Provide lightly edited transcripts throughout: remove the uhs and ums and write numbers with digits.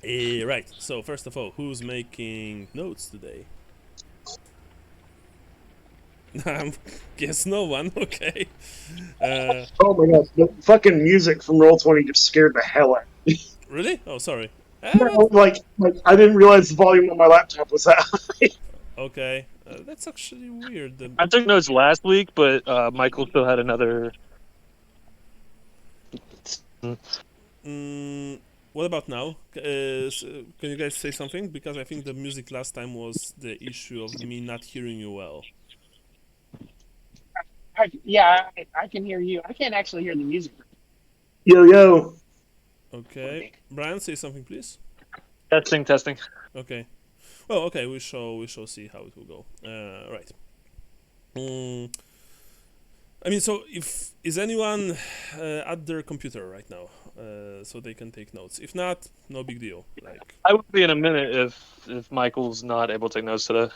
Right. So first of all, who's making notes today? Guess no one. Okay. Uh, Oh my gosh, the fucking music from Roll20 just scared the hell out of me. really? Oh, sorry. But No, like I didn't realize the volume on my laptop was that high. okay. That's actually weird. I took notes last week, but Michael still had another. Mm, what about now? Can you guys say something? Because I think the music last time was the issue of me not hearing you well. Yeah, I can hear you. I can't actually hear the music. Yo, yo. Okay. Brian, say something, please. Testing, testing. Okay. Well, okay. We shall see how it will go. Right. Mm, I mean, so if is anyone at their computer right now, so they can take notes. If not, no big deal. Like, I will be in a minute if Michael's not able to take notes today.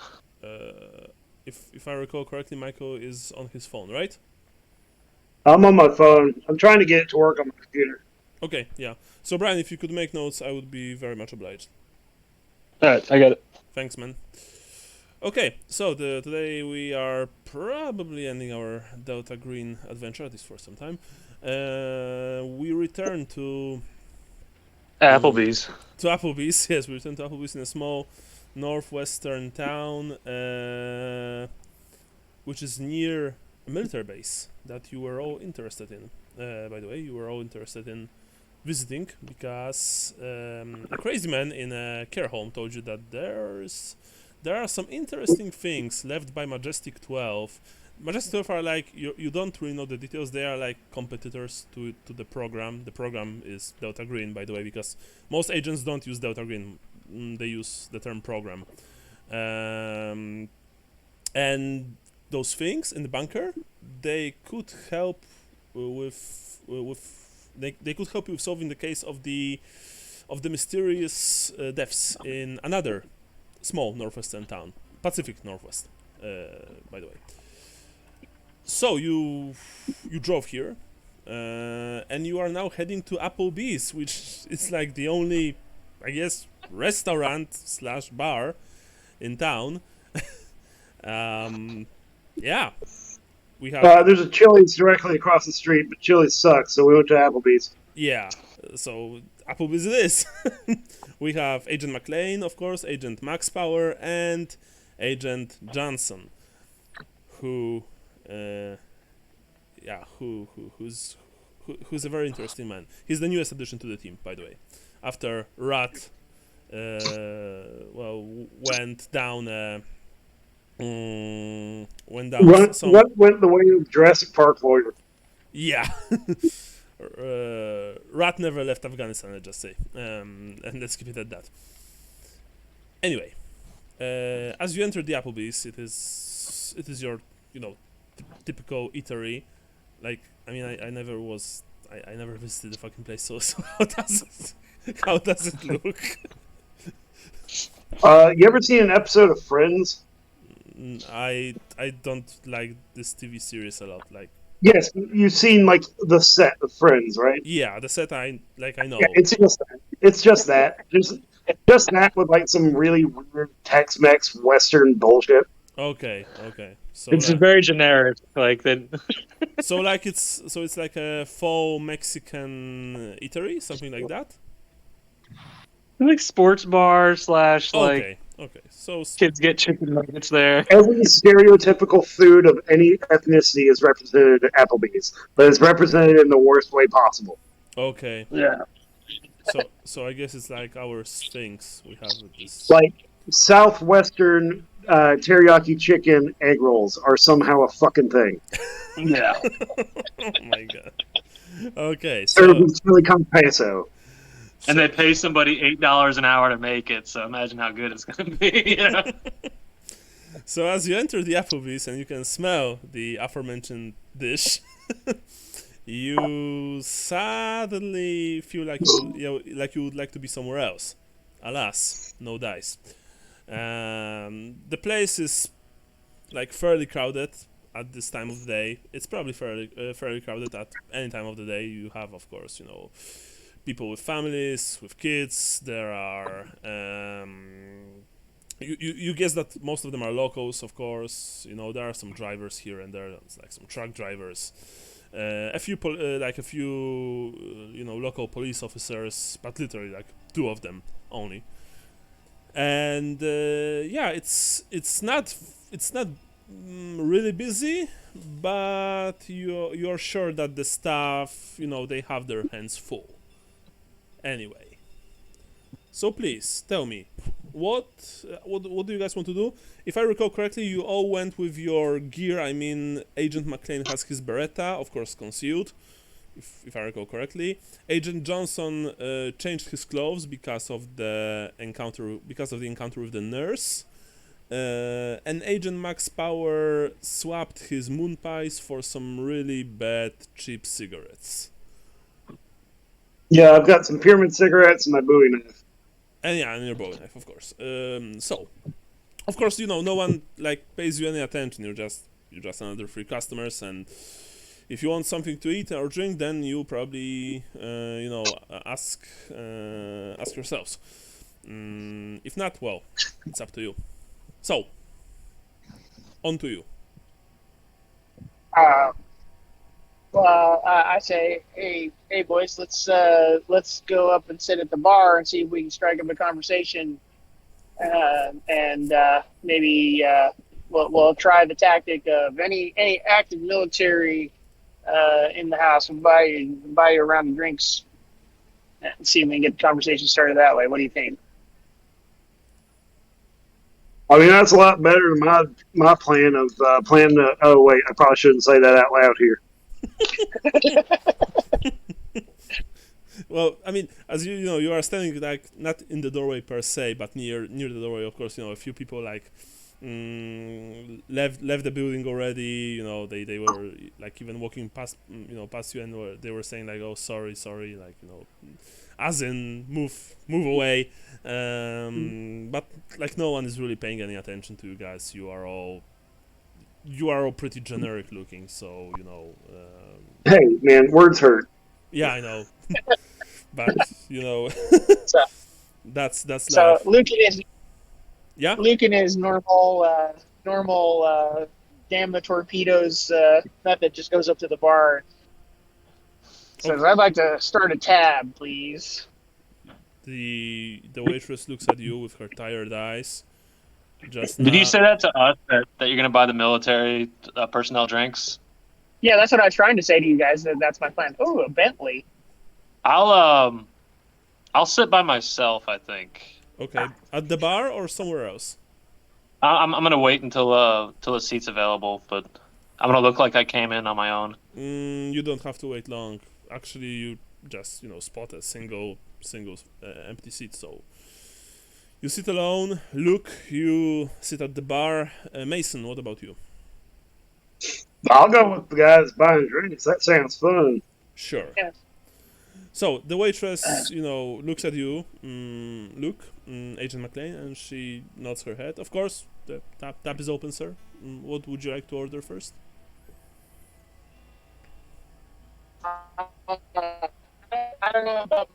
if I recall correctly, Michael is on his phone, right? I'm on my phone. I'm trying to get it to work on my computer. Okay, yeah. So Brian, if you could make notes, I would be very much obliged. All right, I got it. Thanks, man. Okay, so today we are probably ending our Delta Green adventure, at least for some time. We return mm, Applebee's. to Applebee's. Yes, we return to Applebee's in a small northwestern town, which is near a military base that you were all interested in. By the way, you were all interested in visiting because a crazy man in a care home told you that there are some interesting things left by Majestic 12. Majestic 12 are like you don't really know the details. They are like competitors to the program. The program is Delta Green, by the way, because most agents don't use Delta Green. They use the term program. Um, and those things in the bunker, they could help with they could help you with solving the case of the mysterious deaths in another small northwestern town, Pacific Northwest, by the way. So you drove here, and you are now heading to Applebee's, which is like the only, I guess, restaurant slash bar in town. Um, yeah, we have There's a Chili's directly across the street, but Chili's sucks, so we went to Applebee's. yeah. So Applebee's it is. We have Agent McLean, of course, Agent Max Power, and Agent Johnson, who, uh, yeah, who's a very interesting man. He's the newest addition to the team, by the way. After Rat, well, went down some, What went the way of Jurassic Park lawyer? yeah. Rat never left Afghanistan, let's just say, and let's keep it at that. Anyway, as you enter the Applebee's, it is your typical eatery. Like, I mean, I never was I never visited the fucking place, so how does it look? You ever seen an episode of Friends? I don't like this TV series a lot. Like, Yes, you've seen like the set of Friends, right? yeah, the set I Yeah, know. it's just that. It's just that. Just that with like some really weird Tex-Mex Western bullshit. Okay. It's very generic. Like that. It's like a faux Mexican eatery, something like that. Like sports bar slash like Okay. So kids get chicken nuggets there. Every stereotypical food of any ethnicity is represented at Applebee's, but it's represented in the worst way possible. okay. Yeah. So I guess it's like our Sphinx. We have this. Like Southwestern teriyaki chicken egg rolls are somehow a fucking thing. Yeah. Oh my god. Okay, Served so with chili con queso. And so they pay somebody $8 an hour to make it. So imagine how good it's gonna be. You know? so as you enter the Applebee's and you can smell the aforementioned dish, you suddenly feel like like you would like to be somewhere else. Alas, no dice. The place is like fairly crowded at this time of the day. It's probably fairly crowded at any time of the day. You have, of course, people with families, with kids. There are you guess that most of them are locals, of course. You know, there are some drivers here and there, like some truck drivers, a few local police officers, but literally like 2 of them only. And it's not really busy, but you're sure that the staff, they have their hands full. Anyway, so please tell me, what do you guys want to do? If I recall correctly, you all went with your gear. I mean, Agent McLean has his Beretta, of course, concealed. If I recall correctly, Agent Johnson changed his clothes because of the encounter with the nurse, and Agent Max Power swapped his moon pies for some really bad cheap cigarettes. Yeah, I've got some pyramid cigarettes and my Bowie knife. And your Bowie knife, of course. So, of course, no one pays you any attention. You're just another free customers, and if you want something to eat or drink, then you probably, ask yourselves. If not, well, it's up to you. So, on to you. I say, hey, boys, let's go up and sit at the bar and see if we can strike up a conversation, and maybe we'll try the tactic of any active military in the house and buy you a round of drinks and see if we can get the conversation started that way. What do you think? I mean, that's a lot better than my plan of planning to. Oh wait, I probably shouldn't say that out loud here. Well, I mean, as you are standing not in the doorway per se, but near the doorway. Of course, a few people left the building already. They were even walking past you, and they were saying oh sorry, as in move away. But no one is really paying any attention to you guys. You are all pretty generic looking, so Hey man, words hurt. Yeah, I know. But So, that's so life. Luke is Yeah. Luke in his normal damn the torpedoes method just goes up to the bar. Says, Okay. I'd like to start a tab, please. The waitress looks at you with her tired eyes. Just Did you say that to us, that you're going to buy the military personnel drinks? Yeah, that's what I was trying to say to you guys. That's my plan. Oh, a Bentley. I'll sit by myself, I think. Okay. At the bar or somewhere else? I'm gonna wait until the seat's available, but I'm gonna look like I came in on my own. You don't have to wait long. Actually, you just spot a single empty seat. So you sit alone. Luke, you sit at the bar. Mason, what about you? I'll go with the guys buying drinks. That sounds fun. Sure. Yeah. So the waitress, looks at you, Luke, Agent McLean, and she nods her head. Of course, the tap is open, sir. What would you like to order first? I don't know about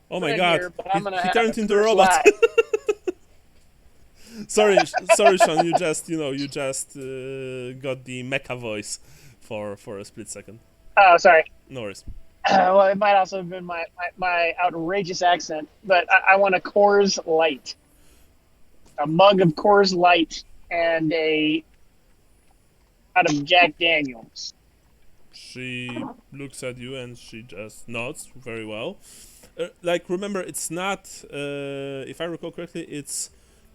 Oh my here, God! but I'm gonna He have turned a into a first robot. light. sorry, Sean. You just got the mecha voice for a split second. Oh, sorry. No worries. Well, it might also have been my outrageous accent, but I want a Coors Light, a mug of Coors Light, and out of Jack Daniels. She looks at you and she just nods very well. Remember, it's not. If I recall correctly, it's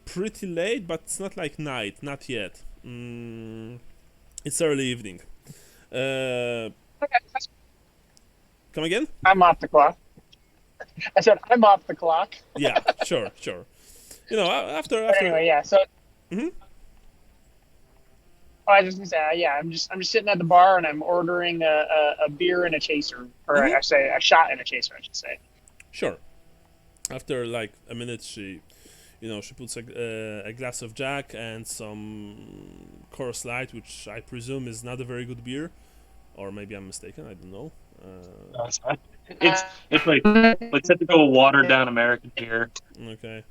pretty late, but it's not like night. Not yet. It's early evening. Okay. Come again? I'm off the clock. I said I'm off the clock. Yeah, sure. After. Anyway, yeah. So. Mhm. Oh, I was just gonna say, yeah. I'm just sitting at the bar and I'm ordering a beer and a chaser, or I say a shot and a chaser, I should say. Sure. After a minute, she puts a glass of Jack and some Coors Light, which I presume is not a very good beer, or maybe I'm mistaken. I don't know. It's like typical watered down American beer. Okay.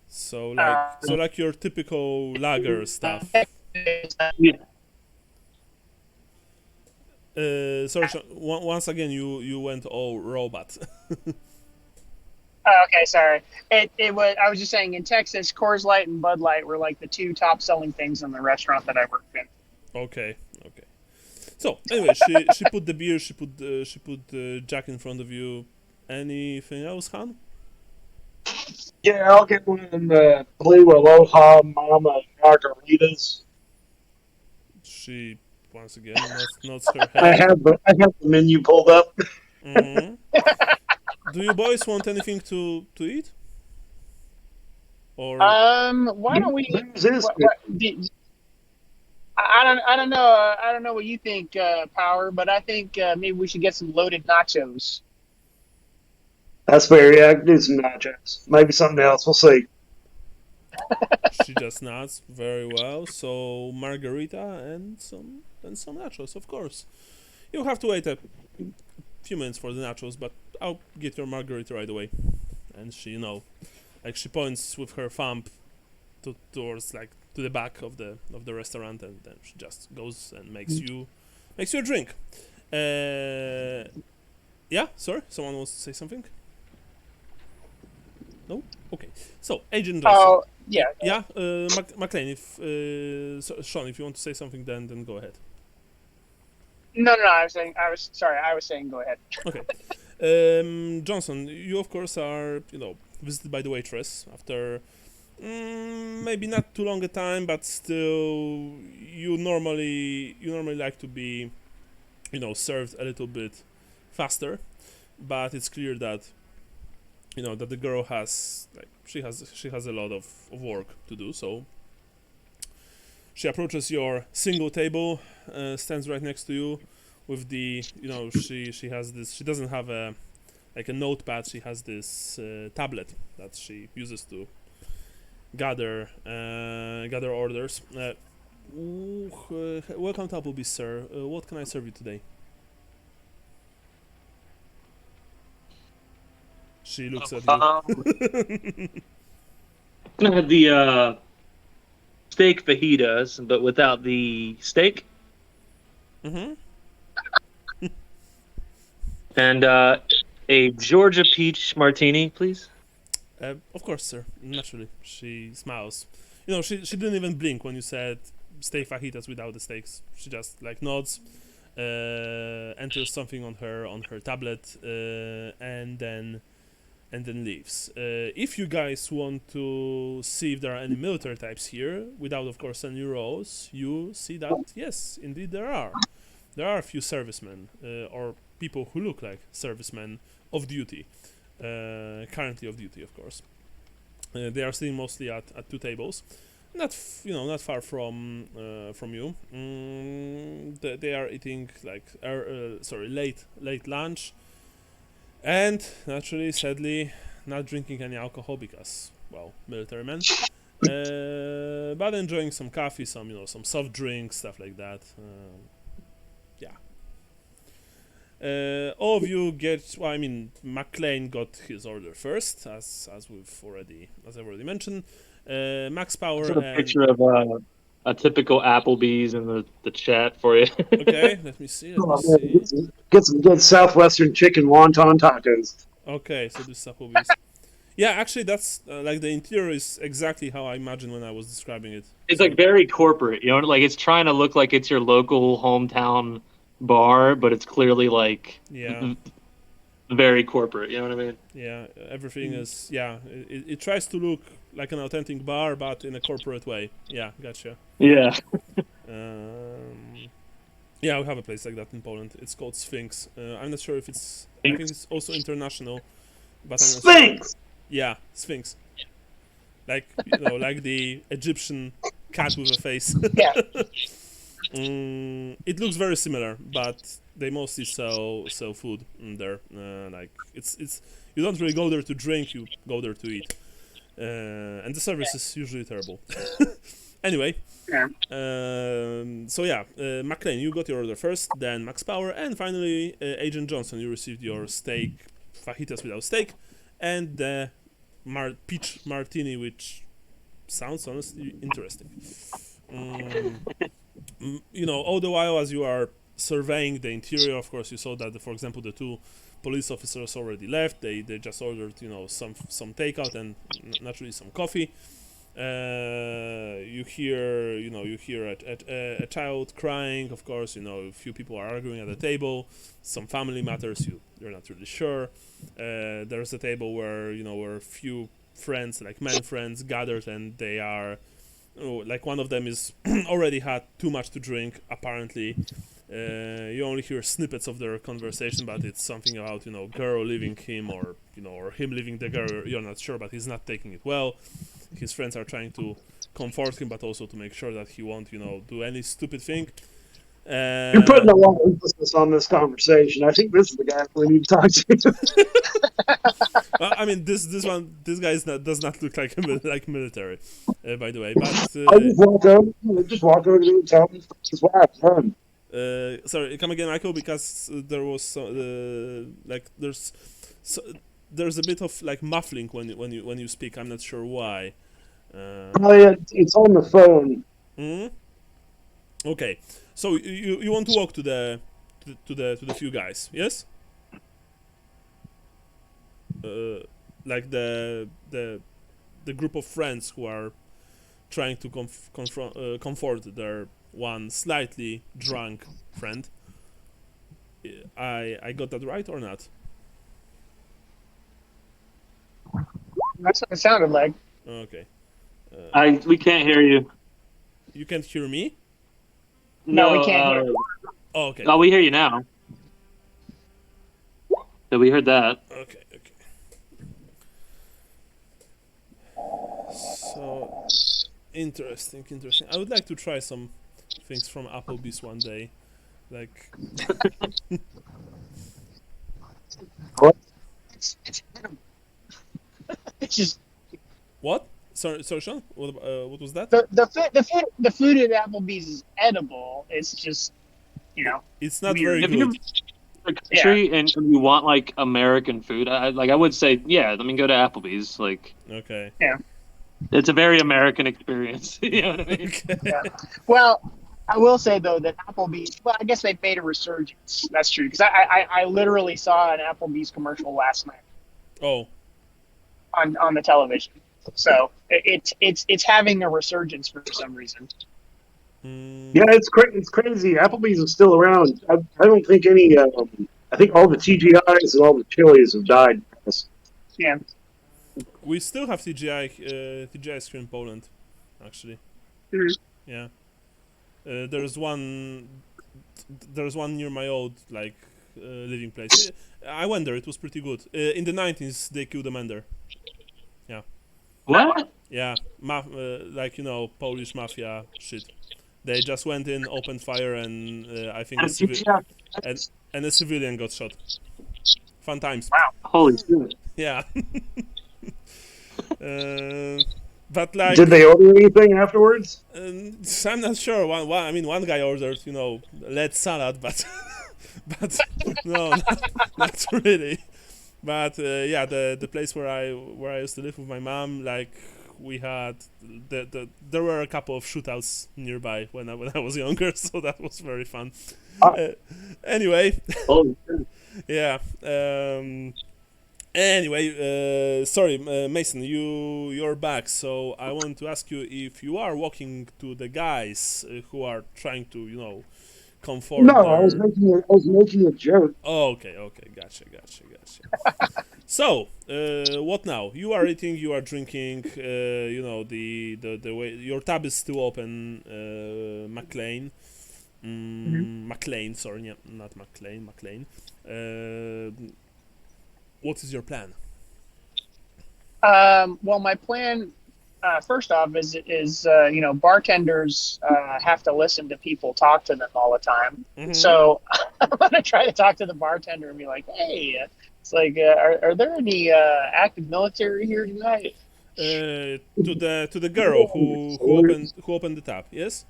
So like your typical lager stuff. Yeah. Sorry, Sean, once again you went all robot. Oh, okay, sorry. It was. I was just saying, in Texas, Coors Light and Bud Light were like the two top selling things in the restaurant that I worked in. Okay. So anyway, she put the beer, she put Jack in front of you. Anything else, Han? Yeah, I'll get one of them blue Aloha Mama margaritas. She once again nods her I head. have the menu pulled up. Hmm. Do you boys want anything to eat? Or Why don't we? Booze is I don't know. I don't know what you think, Power, but I think maybe we should get some loaded nachos. That's fair. Yeah, I can do some nachos. Maybe something else. We'll see. she just nods very well. So margarita and some nachos, of course. You'll have to wait a few minutes for the nachos, but I'll get your margarita right away. And she, like she points with her thumb towards like to the back of the restaurant, and then she just goes and makes you a drink. Yeah, sorry, someone wants to say something. No, okay. So Agent Johnson. Oh, yeah. Yeah, McLean. If Sean, if you want to say something, then go ahead. No. I was saying, go ahead. Okay. Johnson, you of course are, visited by the waitress after maybe not too long a time, but still you normally like to be, served a little bit faster. But it's clear that, that the girl has she has a lot of work to do. So she approaches your single table, stands right next to you with the, she has this, she doesn't have a notepad, she has this tablet that she uses to gather orders. Welcome to Applebee's, sir. What can I serve you today? She looks at you. Gonna have the steak fajitas, but without the steak. Mm-hmm. And a Georgia peach martini, please. Of course, sir. Naturally. She smiles. She didn't even blink when you said steak fajitas without the steaks. She just nods, enters something on her tablet, and then leaves. If you guys want to see if there are any military types here, without of course any roles, you see that yes, indeed there are. There are a few servicemen, or people who look like servicemen of duty, currently of duty, of course. They are sitting mostly at two tables, not far from you. They are eating late lunch, and naturally, sadly, not drinking any alcohol because, well, military men. But enjoying some coffee, some soft drinks, stuff like that. Yeah. All of you get. Well, I mean, McLean got his order first, as I've already mentioned. Max Power Put a and picture of a typical Applebee's in the chat for you. okay, let me see. Get some good Southwestern chicken wonton tacos. Okay, so this is Applebee's. Yeah, actually, that's the interior is exactly how I imagined when I was describing it. It's very corporate, it's trying to look like it's your local hometown bar, but it's clearly Yeah. very corporate. You know what I mean? Yeah, everything is. Yeah, it tries to look like an authentic bar, but in a corporate way. Yeah, gotcha. Yeah. Yeah, we have a place like that in Poland. It's called Sphinx. I'm not sure if it's. I think it's also international, but I'm not sure. Sphinx! Yeah, Sphinx. Like like the Egyptian cat with a face. Yeah. It looks very similar, but they mostly sell food in there. It's you don't really go there to drink, you go there to eat, and the service is usually terrible. Anyway, Yeah. so yeah, McLean, you got your order first, then Max Power, and finally Agent Johnson, you received your steak, fajitas without steak, and the peach martini, which sounds honestly interesting. All the while as you are surveying the interior, of course, you saw that, for example, the two police officers already left. They just ordered, some takeout and naturally some coffee. You hear a child crying. Of course, a few people are arguing at the table. Some family matters. You're not really sure. There's a table where a few friends, like men friends, gathered, and they are. Like one of them is already had too much to drink, apparently. You only hear snippets of their conversation, but it's something about, girl leaving him or him leaving the girl. You're not sure, but he's not taking it well. His friends are trying to comfort him, but also to make sure that he won't, do any stupid thing. You're putting a lot of emphasis on this conversation. I think this is the guy we need to talk to. I mean, this guy does not look like military, by the way. But I just walk over to him and tell him his wife, son. sorry, come again, Michael, because there was there's a bit of like muffling when you speak. I'm not sure why. Oh yeah, it's on the phone. Okay, so you want to walk to the few guys, yes? Like the group of friends who are trying to comfort their one slightly drunk friend. I got that right or not? That's what it sounded like. Okay. We can't hear you. You can't hear me? No, we can't hear. Oh, okay. Oh, we hear you now. So we heard that. Okay. So interesting. I would like to try some things from Applebee's one day, like. What? It's just What? Sorry, Sean. What was that? the food at Applebee's is edible. It's just, It's not weird. very If you're good. in a country and you want like American food, I would say, yeah, let me go to Applebee's. Like, Okay. it's a very American experience. You know what I mean? Okay. Yeah. Well, I will say though that Applebee's. Well, I guess they've made a resurgence. That's true because I literally saw an Applebee's commercial last night Oh. on the television. So it's having a resurgence for some reason. Yeah, it's crazy. Applebee's is still around. I don't think any. I think all the TGIs and all the Chili's have died. Yeah. We still have TGI here in Poland, actually. Mhm. Yeah. There's one near my old living place. I went there. It was pretty good. In the 90s, they killed a man there. What? Yeah, Polish mafia shit. They just went in, opened fire, and I think a civilian got shot. Fun times. Wow. Holy shit. Yeah. But like, Did they order anything afterwards? I'm not sure. One guy ordered, lead salad, but no, not really. But yeah, the place where I used to live with my mom, like we had there were a couple of shootouts nearby when I was younger, so that was very fun. Anyway, Holy shit. yeah. Anyway, sorry, Mason, you're back. So I want to ask you if you are walking to the guys who are trying to, comfort. No, I was making a joke. Oh, okay, gotcha. So, what now? You are eating, you are drinking. The way your tab is still open. McLean. McLean, sorry, yeah, not McLean. What is your plan? Well, my plan, first off, is bartenders have to listen to people talk to them all the time. Mhm. So I'm gonna try to talk to the bartender and be like, "Hey, it's like, are there any active military here tonight?" To the girl who opened the tab. Yes.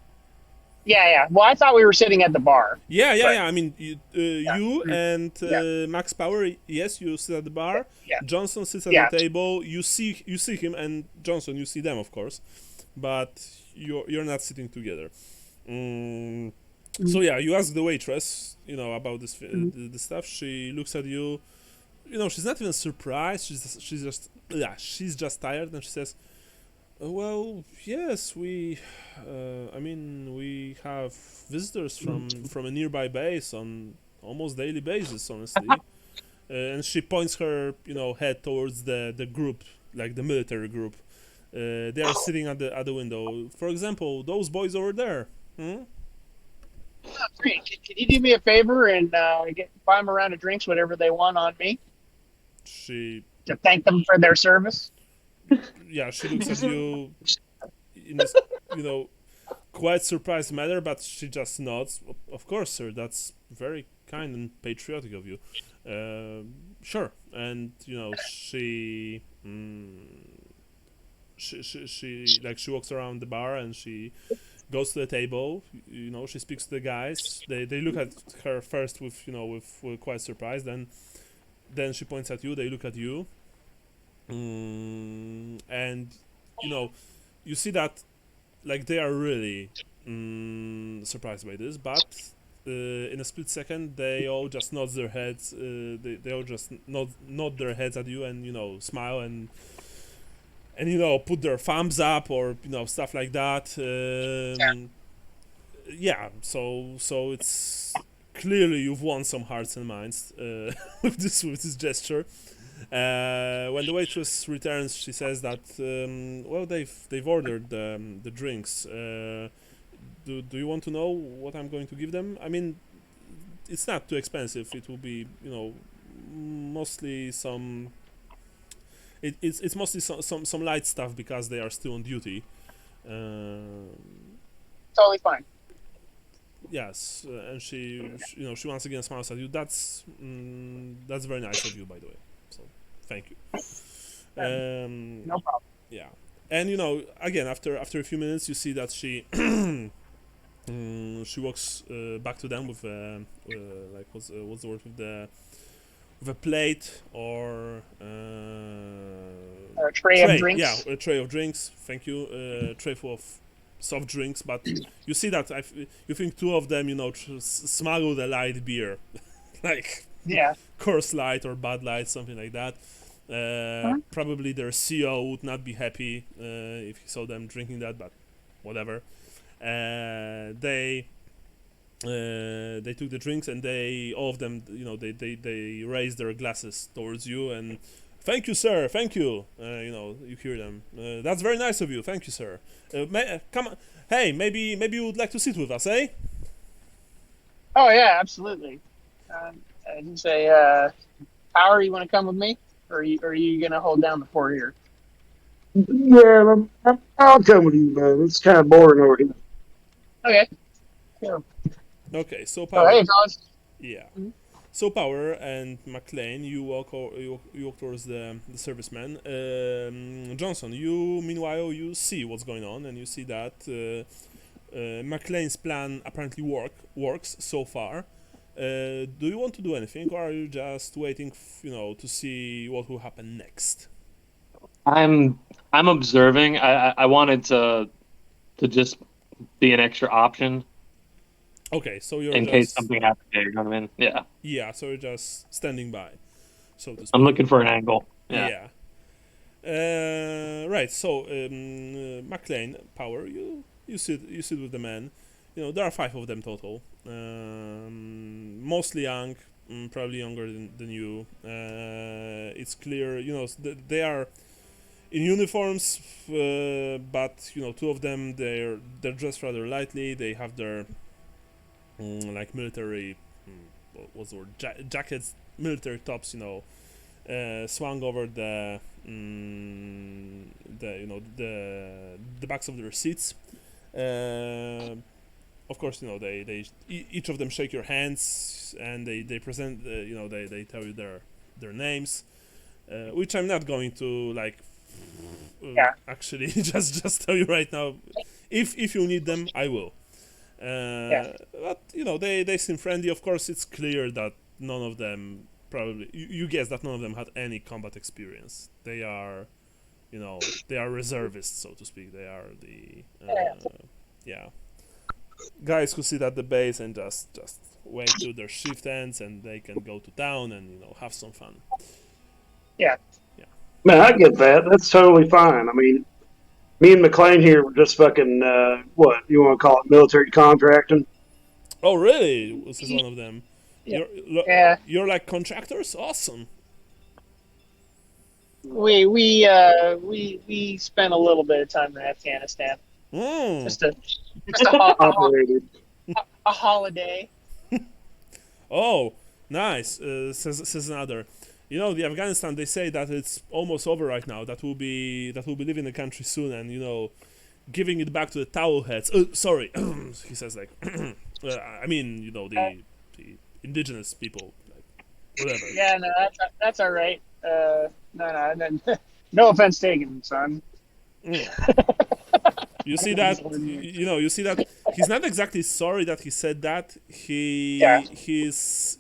Yeah. Well, I thought we were sitting at the bar. Yeah. I mean, you Yeah. and Yeah. Max Power. Yes, you sit at the bar. Yeah. Johnson sits at Yeah. the table. You see him, and Johnson, you see them, of course, but you're not sitting together. So yeah, you ask the waitress, about the stuff. She looks at you. She's not even surprised. She's just tired, and she says, "Well, yes, we have visitors from a nearby base on almost daily basis, honestly." And she points her, head towards the group, like the military group. They are sitting at the window. For example, those boys over there. Hmm? Oh, great. Can you do me a favor and buy them a round of drinks, whatever they want on me, She to thank them for their service? she looks at you in a quite surprised manner, but she just nods. Of course, sir. That's very kind and patriotic of you. Sure. And she walks around the bar and she goes to the table. She speaks to the guys. They look at her first with quite surprise. Then she points at you. They look at you. And you see that like they are really surprised by this, but in a split second they all just nod their heads. They all just nod their heads at you and smile and put their thumbs up or stuff like that. So it's clearly you've won some hearts and minds with this gesture. When the waitress returns, she says that they've ordered the drinks. Do you want to know what I'm going to give them? I mean, it's not too expensive. It will be mostly some. It's mostly some light stuff because they are still on duty. Totally fine. Yes, and she once again smiles at you. That's very nice of you, by the way. So thank you. No problem. Yeah, and again after a few minutes, you see that she she walks back to them with like what's the word with a plate or Or a tray of drinks. Yeah, a tray of drinks. Thank you. A tray full of soft drinks, but you see that you think two of them smuggled a light beer, like Coors Light or Bud Light, something like that. Probably their CEO would not be happy if he saw them drinking that, but whatever. They took the drinks and all of them, they raised their glasses towards you and thank you, sir. Thank you. You hear them. That's very nice of you. Thank you, sir. Come on. Hey, maybe you would like to sit with us, eh? Oh yeah, absolutely. I didn't say, Power, you want to come with me, or are you gonna hold down the fort here? Yeah, I'll come with you, man. It's kind of boring over here. Okay. Sure. Okay, so Oh, Power. hey, fellas. Yeah. So Power and McLean, you walk towards the serviceman. Johnson, meanwhile you see what's going on and you see that McLean's plan apparently works so far. Do you want to do anything, or are you just waiting, to see what will happen next? I'm observing. I wanted to just be an extra option. Okay, so you're in case something happens there, you know what I mean? Yeah. Yeah, so you're just standing by, so to speak. I'm looking for an angle. Yeah. Right. So McLean, Power, you sit with the men. There are 5 of them total. Mostly young, probably younger than you. It's clear, they are in uniforms, but 2 of them they're dressed rather lightly. They have their like military, what's the word? Jackets, military tops, swung over the backs of their seats. Of course, they each of them shake your hands and they present, they tell you their names, which I'm not going to actually, just tell you right now, if you need them, I will. But they seem friendly. Of course, it's clear that none of them probably you guess that none of them had any combat experience. They are, they are reservists, so to speak. They are the guys who sit at the base and just wait till their shift ends and they can go to town and have some fun. Yeah. Man, I get that. That's totally fine. I mean, me and McLean here were just fucking what you want to call it, military contracting. Oh, really? This is one of them. Yeah. You're like contractors? Awesome. We spent a little bit of time in Afghanistan. Just a holiday. Oh, nice. Says another. The Afghanistan. They say that it's almost over right now. That will be leaving the country soon, and giving it back to the towel heads. Sorry, he says like. I mean, the indigenous people, like, whatever. Yeah, no, that's all right. No offense taken, son. You see that? You see that he's not exactly sorry that he said that. He's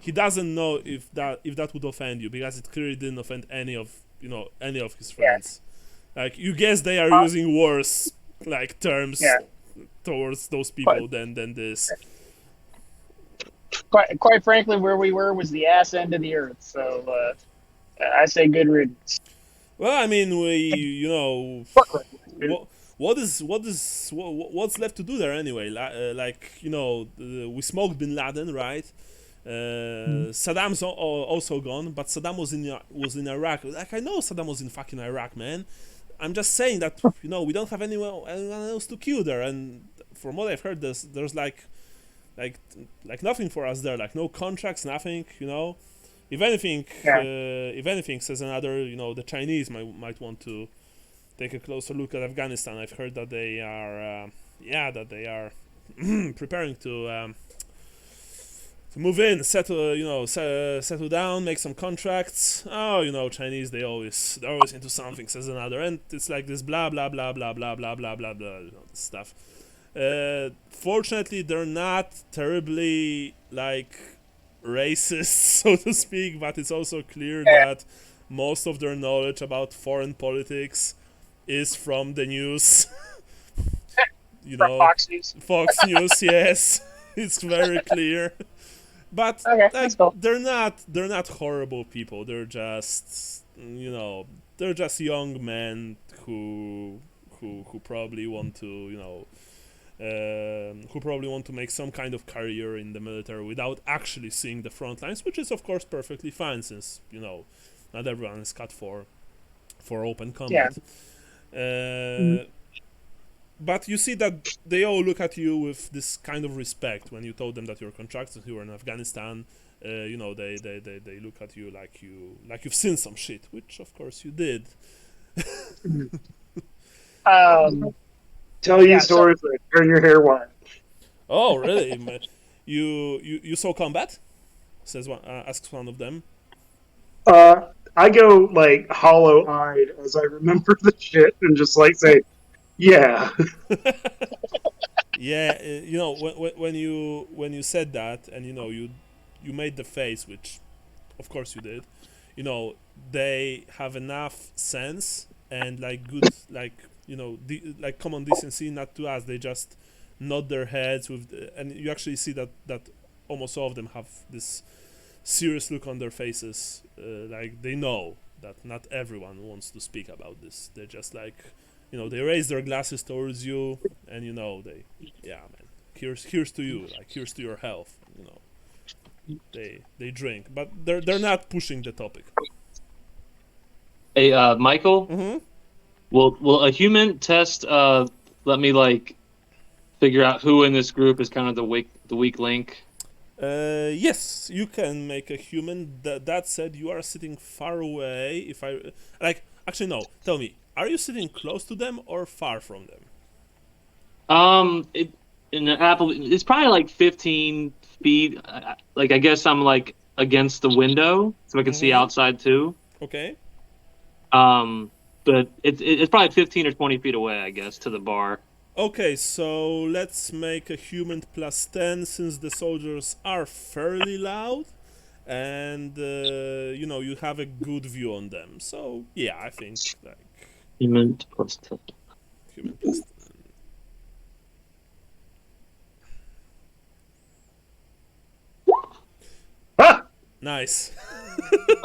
he doesn't know if that would offend you, because it clearly didn't offend any of his friends. Like, you guess they are using worse like terms towards those people than this. Quite frankly, where we were was the ass end of the earth. So I say good riddance. Well, I mean, what's left to do there anyway? We smoked Bin Laden, right? Saddam's also gone, but Saddam was in Iraq. Like, I know Saddam was in fucking Iraq, man. I'm just saying that we don't have anyone else to kill there, and from what I've heard, there's like nothing for us there, like no contracts, nothing. If anything, says another, the Chinese might want to take a closer look at Afghanistan. I've heard that they are, preparing to move in, settle down, make some contracts. Oh, Chinese, they're always into something, says another, and it's like this blah blah blah blah blah blah blah blah blah stuff. Fortunately, they're not terribly like racist, so to speak, but it's also clear that most of their knowledge about foreign politics is from the news. From Fox News. Fox News, yes, it's very clear. But cool. they're not horrible people. They're just young men who probably want to who probably want to make some kind of career in the military without actually seeing the front lines, which is of course perfectly fine, since not everyone is cut for open combat. But you see that they all look at you with this kind of respect when you told them that you're contractors who were in Afghanistan. They look at you like you've seen some shit, which of course you did. Tell you stories that turn your hair white. Oh, really? You saw combat? Asks one of them. I go like hollow-eyed as I remember the shit and just like say, yeah. Yeah, when you said that, and you made the face, which of course you did. They have enough sense and like good like common decency not to ask. They just nod their heads and you actually see that almost all of them have this serious look on their faces, like they know that not everyone wants to speak about this. They're just like, they raise their glasses towards you, and man, here's to you, like here's to your health. They drink, but they're not pushing the topic. Hey, Michael. Mm-hmm. Will a human test let me like figure out who in this group is kind of the weak link? Yes, you can make a human. That said, you are sitting far away. Actually, no. Tell me, are you sitting close to them or far from them? In the Apple, it's probably like 15 feet. I guess I'm like against the window, so I can see outside too. Okay. but it's probably 15 or 20 feet away, I guess, to the bar. Okay, so let's make a human plus 10 since the soldiers are fairly loud and you have a good view on them. So yeah, I think like Human plus 10. human plus 10. Ah! Nice.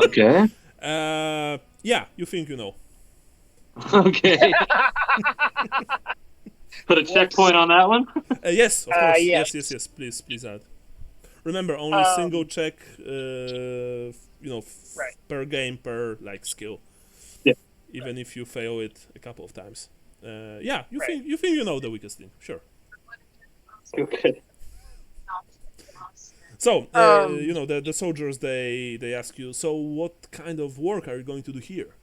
Okay. Yeah, you think you know. Okay. Put a checkpoint on that one. Yes, of course. yes. Yes. Please add. Remember, only single check. Right. Per game per like skill. Yeah. Even if you fail it a couple of times. Yeah, you Right. think you know the weakest thing. Sure. Okay. So, Um, the soldiers they ask you. So, what kind of work are you going to do here?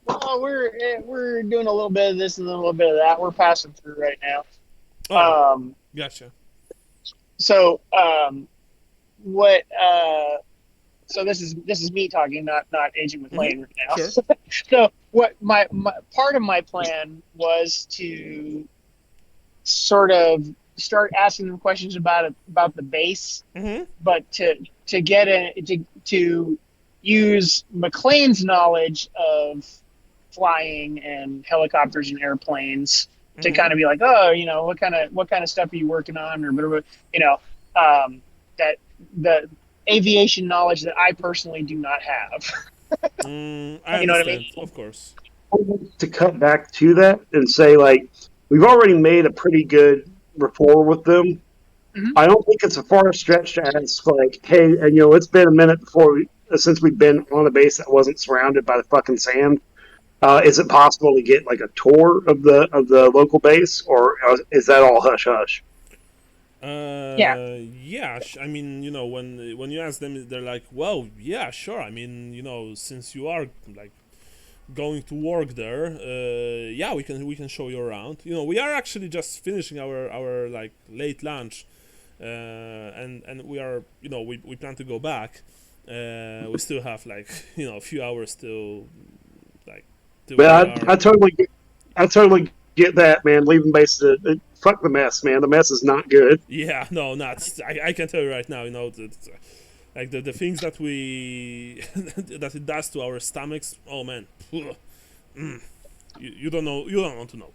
well, we're doing a little bit of this and a little bit of that. We're passing through right now. Oh, gotcha. So what? So this is me talking, not Agent McLean right now. Sure. So what my part of my plan was to sort of start asking them questions about the base, Mm-hmm. but to get to use McLean's knowledge of flying and helicopters and airplanes to kind of be like, oh, what kind of stuff are you working on, or whatever, that the aviation knowledge that I personally do not have. I You understand, know what I mean? of course. To cut back to that and say, like, we've already made a pretty good rapport with them. Mhm. I don't think it's a far stretch to ask, like, hey, and it's been a minute since we've been on a base that wasn't surrounded by the fucking sand. Is it possible to get like a tour of the local base, or is that all hush hush? Yeah. I mean, when you ask them, they're like, well, yeah, sure. I mean, since you are like going to work there, yeah, we can show you around. We are actually just finishing our like late lunch, and we are, we plan to go back. We still have like a few hours till like till we But are. I totally get that, man. Leaving base, fuck the mess, man. The mess is not good. Yeah, no, not. I can tell you right now, like the things that we that it does to our stomachs. Oh man, you don't know. You don't want to know.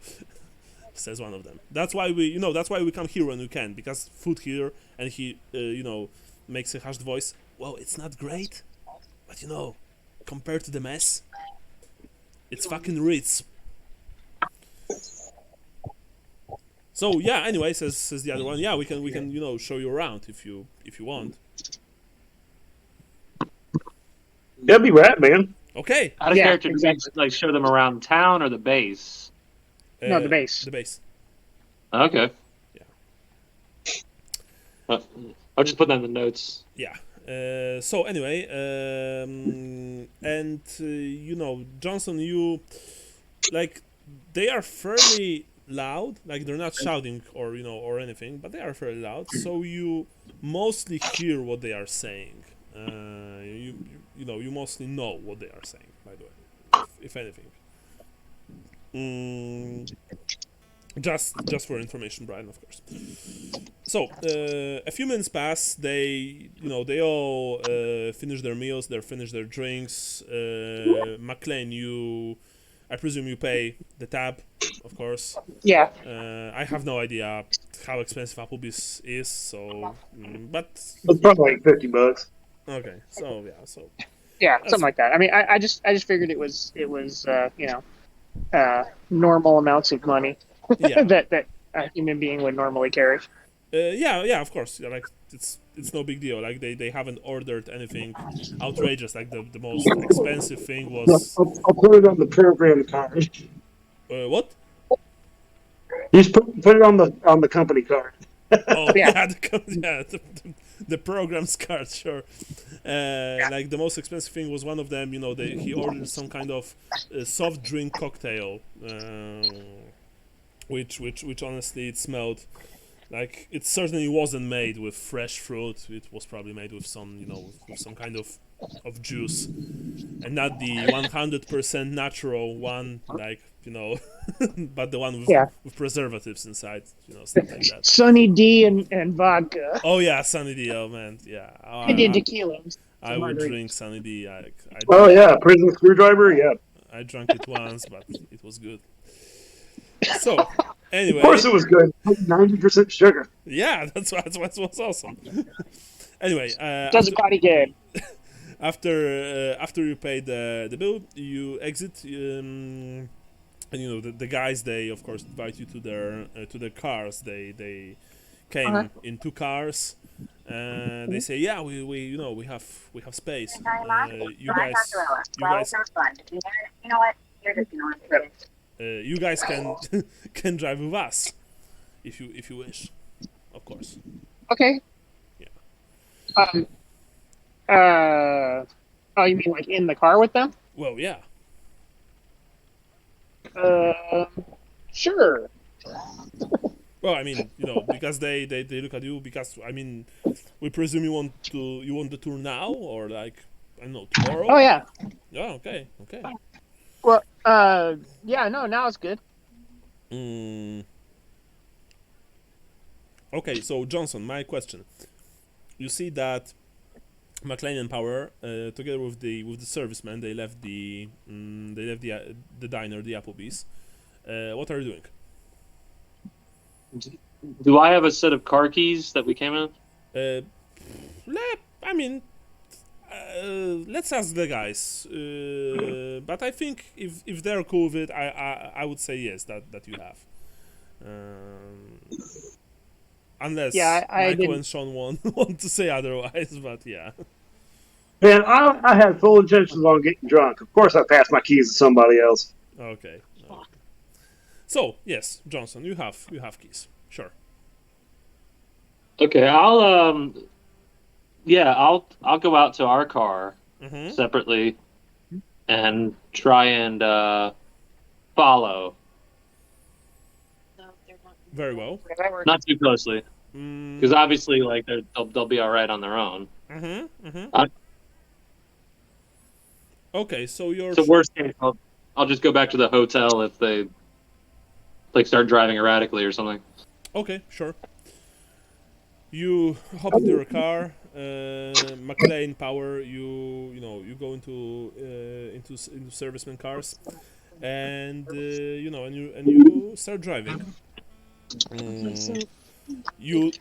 Says one of them. That's why we come here when we can, because food here, and he makes a hushed voice. Well, it's not great, but compared to the mess, it's fucking Ritz. So yeah, anyway, says the other one. Yeah, we can show you around if you want. That'd be rad, man. Okay. Out of Yeah, character, exactly. like show them around town or the base. No, the base. The base. Okay. Yeah. I'll just put that in the notes. Yeah. So anyway, and Johnson, you like they are fairly loud. Like they're not shouting or anything, but they are fairly loud. So you mostly hear what they are saying. You mostly know what they are saying. By the way, if anything. Just for information, Brian, of course. So a few minutes pass. They all finish their meals. They finish their drinks. McLean, I presume you pay the tab, of course. Yeah. I have no idea how expensive Applebee's is, so but It's probably like $50. okay. So yeah, so Yeah, something like that. I mean, I just figured it was normal amounts of money yeah. that a human being would normally carry. Yeah, of course. Yeah, like it's no big deal. Like they haven't ordered anything outrageous. Like the most expensive thing was I'll put it on the program card. what? You just put it on the company card. Oh Yeah. yeah, the program's card, sure. Like the most expensive thing was one of them. He ordered some kind of soft drink cocktail, which honestly it smelled like it certainly wasn't made with fresh fruit. It was probably made with some with some kind of of juice, and not the 100% natural one, like but the one Yeah. with preservatives inside, stuff like that. Sunny D and vodka. Oh yeah, Sunny D. Oh man, yeah. I did tequila. I would drink Sunny D. Oh yeah, prison screwdriver. Yeah, I drank it once, but it was good. So, anyway, of course it was good. 90% sugar. yeah, that's what was awesome. Anyway, Does a body good. after you pay the bill, you exit. And the guys, they of course invite you to their cars. They came in 2 cars. They say, yeah, we have space. You guys can can drive with us if you wish, of course. Okay. Yeah. Oh, you mean like in the car with them? Well, yeah. Sure. Well, I mean, because they look at you, because I mean, we presume you want the tour now, or like, I don't know, tomorrow. Oh yeah. Oh, okay. Well, yeah, no, now it's good. Okay, so Johnson, my question. You see that McLean and Power, together with the servicemen, they left the diner, the Applebee's. What are you doing? Do I have a set of car keys that we came in? I mean, let's ask the guys. But I think if they're cool with it, I would say yes, that you have. Unless Michael and Sean want to say otherwise, but yeah. Man, I had full intentions on getting drunk. Of course, I passed my keys to somebody else. Okay. So yes, Johnson, you have keys. Sure. Okay, I'll go out to our car separately and try and follow. Very well. Not too closely, because obviously, like they'll be all right on their own. Okay, so you're. So worst case, I'll just go back to the hotel if they like start driving erratically or something. Okay, sure. You hop into your car, McLean, Power. You go into serviceman cars, and you start driving. You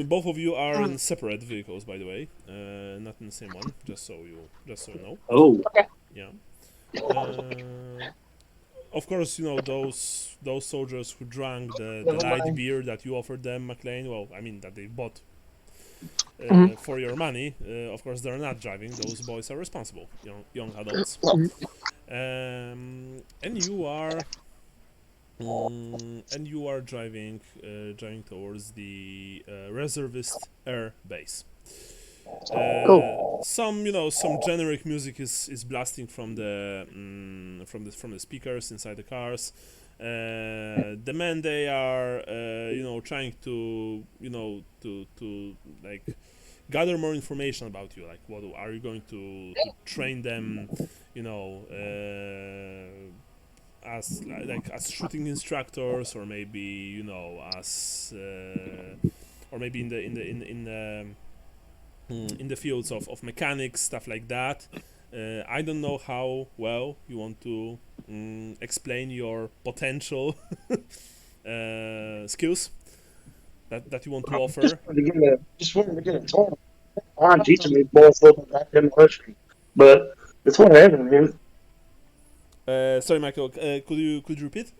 both of you are in separate vehicles, by the way, not in the same one. Just so you know. Oh. Okay. Yeah. Of course, those soldiers who drank the light beer that you offered them, McLean. Well, I mean that they bought for your money. Of course, they're not driving. Those boys are responsible, young adults. And you are driving towards the reservist air base. Cool. Some generic music is blasting from the speakers inside the cars. The men, they are trying to like gather more information about you. Like, what are you going to train them? As shooting instructors, or maybe as or maybe in the fields of mechanics, stuff like that. I don't know how well you want to explain your potential skills that you want to offer. Just wanted to get a tour. I'm teaching these boys a little bit about demolition, but it's whatever, man. Sorry, Michael. Could you repeat?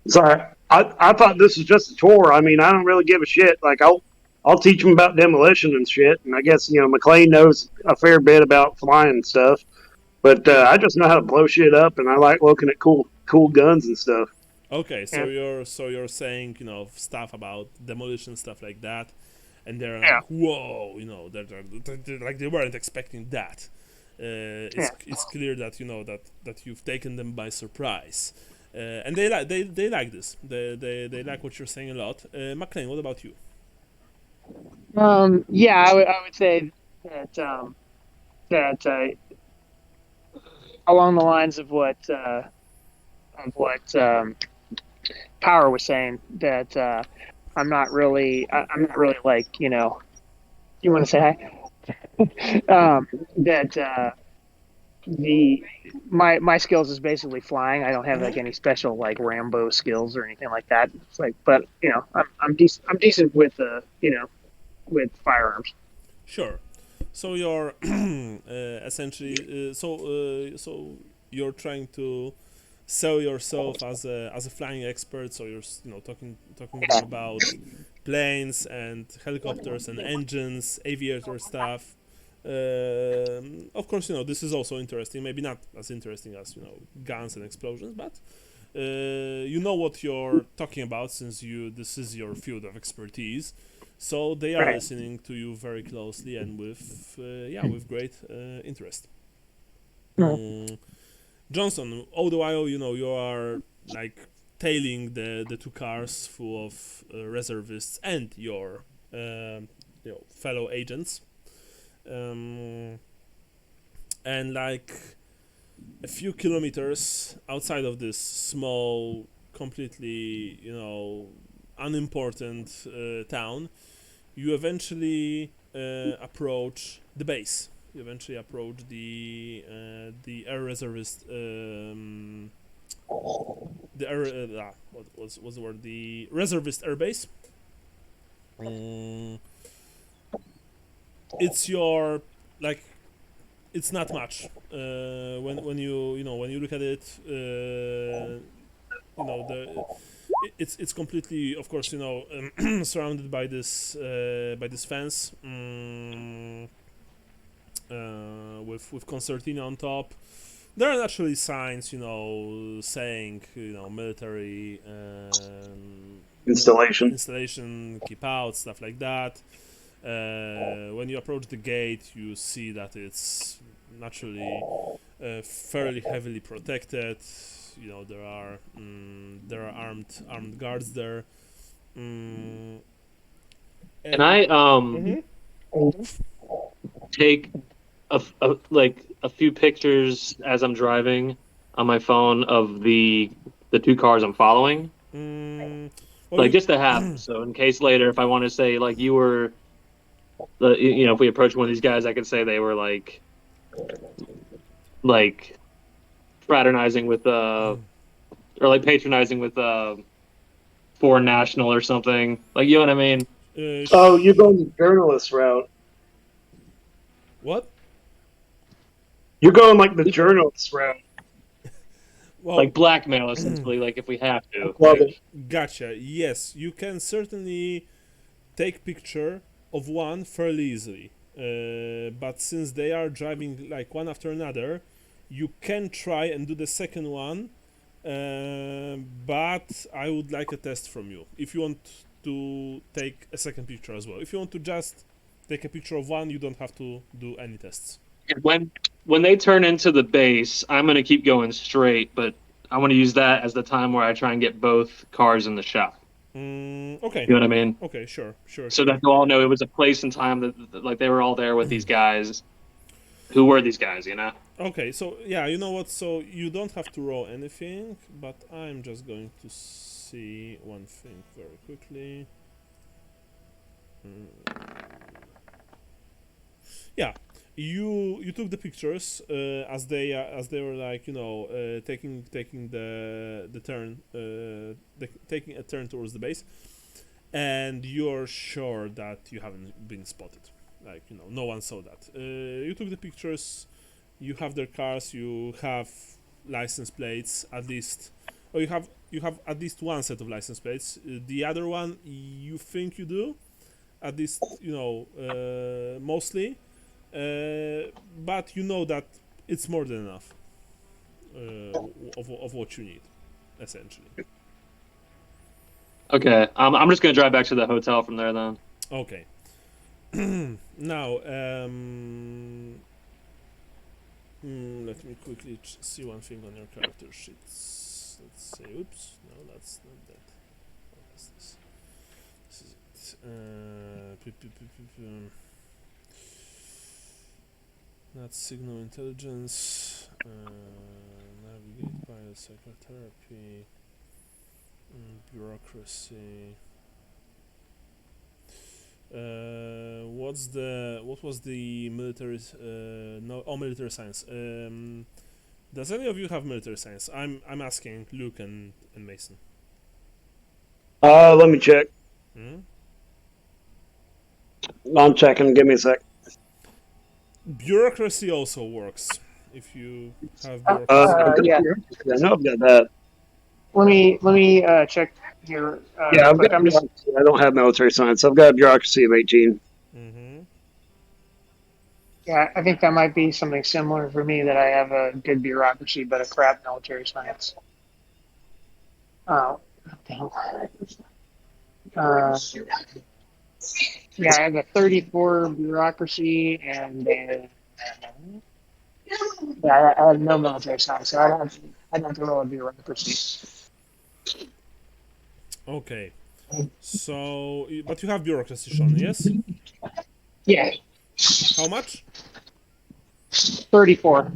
Sorry, I thought this was just a tour. I mean, I don't really give a shit. Like, I'll teach them about demolition and shit. And I guess McLean knows a fair bit about flying and stuff. But I just know how to blow shit up, and I like looking at cool like and stuff. Okay, so you're saying stuff about demolition, stuff like that, and they're like, whoa, they're like they weren't expecting that. It's clear that that you've taken them by surprise, and they like this. They like what you're saying a lot. McLean, what about you? Yeah, I would say that that along the lines of what Power was saying, that I'm not really like, you want to say hi? That the my skills is basically flying. I don't have like any special like Rambo skills or anything like that. It's like, but I'm decent with with firearms. Sure. So you're essentially so you're trying to sell yourself as a flying expert. So you're talking to them about planes and helicopters and engines, aviator stuff. Of course, this is also interesting. Maybe not as interesting as guns and explosions, but you know what you're talking about since this is your field of expertise. So they are Right. listening to you very closely and with great interest. Mhm. Johnson, all the while you are like tailing the two cars full of reservists and your fellow agents, and like a few kilometers outside of this small, completely unimportant town, you eventually approach the base. You eventually approach the air reservist, the air what's the word? The reservist air base. Mm, it's your like it's not much when you look at it. It's completely, of course, surrounded by this fence, with concertina on top. There are naturally signs, saying military Installation. keep out, stuff like that. When you approach the gate, you see that it's naturally fairly heavily protected. There are armed guards there. Mm, Can and I Mhm. take like a few pictures as I'm driving on my phone of the two cars I'm following? Mm, well, Like just to have, so in case later if I want to say like you were if we approach one of these guys, I could say they were like fraternizing with or like patronizing with foreign national or something. Like, you know what I mean? Oh, you're going the journalist route. what? You're going like the journalist route. Well, Like blackmail essentially, like if we have to. Love it. gotcha. Yes, you can certainly take picture of one fairly easily. But since they are driving like one after another, you can try and do the second one. But I would like a test from you if you want to take a second picture as well. If you want to just take a picture of one, you don't have to do any tests. When they turn into the base, I'm gonna keep going straight, but I want to use that as the time where I try and get both cars in the shop. Okay. You know what I mean? Okay. Sure. Sure. So Sure. that they'll all know it was a place and time that like they were all there with these guys. Who were these guys? You know? Okay, so yeah, you know what? So you don't have to roll anything, but I'm just going to see one thing very quickly. Yeah, you took the pictures as they were like taking the turn taking a turn towards the base, and you're sure that you haven't been spotted. Like no one saw that. You took the pictures. You have their cars. You have license plates at least, or you have at least one set of license plates. The other one you think you do, at least mostly, but you know that it's more than enough of what you need, essentially. Okay. I'm just gonna drive back to the hotel from there then. Okay. Now, let me quickly see one thing on your character sheets. Let's say, oops, no, that's not that. What is this? This is it. That's signal intelligence. Navigate pilot psychotherapy. Bureaucracy. What was the military? Military science. Does any of you have military science? I'm asking Luke and Mason. Let me check. Hmm? I'm checking. Give me a sec. Bureaucracy also works if you have I've bureaucracy. got, Yeah. I know I've got that. Let me check here. Yeah, Real I've quick. got I'm just. bureaucracy. I don't have military science. I've got a bureaucracy of 18. Mm-hmm. Yeah, I think that might be something similar for me. That I have a good bureaucracy, but a crap military science. Oh, damn. Yeah, I have a 34 bureaucracy, and yeah, I have no military science, so I'd have to roll a bureaucracy. Okay. So, but you have bureaucracy, Sean, yes? Yeah, How much? 34.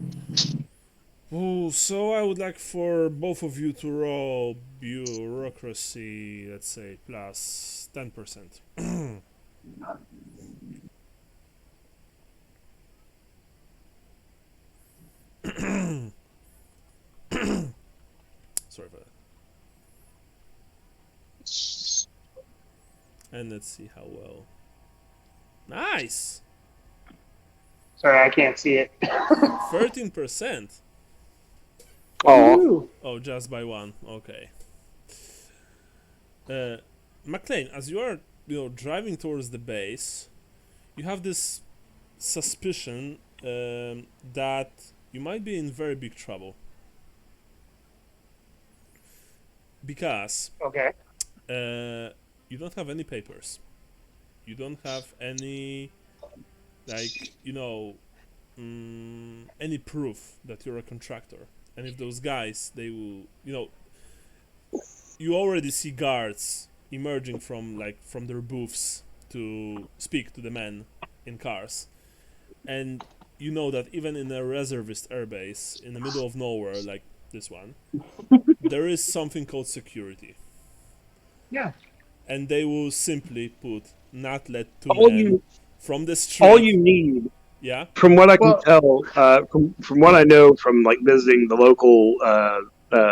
Oh, so I would like for both of you to roll bureaucracy, let's say, plus 10%. Sorry for that. And let's see how well. Nice! Sorry, I can't see it. 13%. Oh, Ooh. Oh, just by one. Okay. McLean, as you are, driving towards the base, you have this suspicion that you might be in very big trouble because Okay. you don't have any papers. You don't have any, like, any proof that you're a contractor. And if those guys, they will, you already see guards emerging from their booths to speak to the men in cars, and you know that even in a reservist airbase in the middle of nowhere like this one, there is something called security, Yeah. and they will simply put not let two all men you from the street. all you need, Yeah. from what I can Well- tell, from what I know from like visiting the local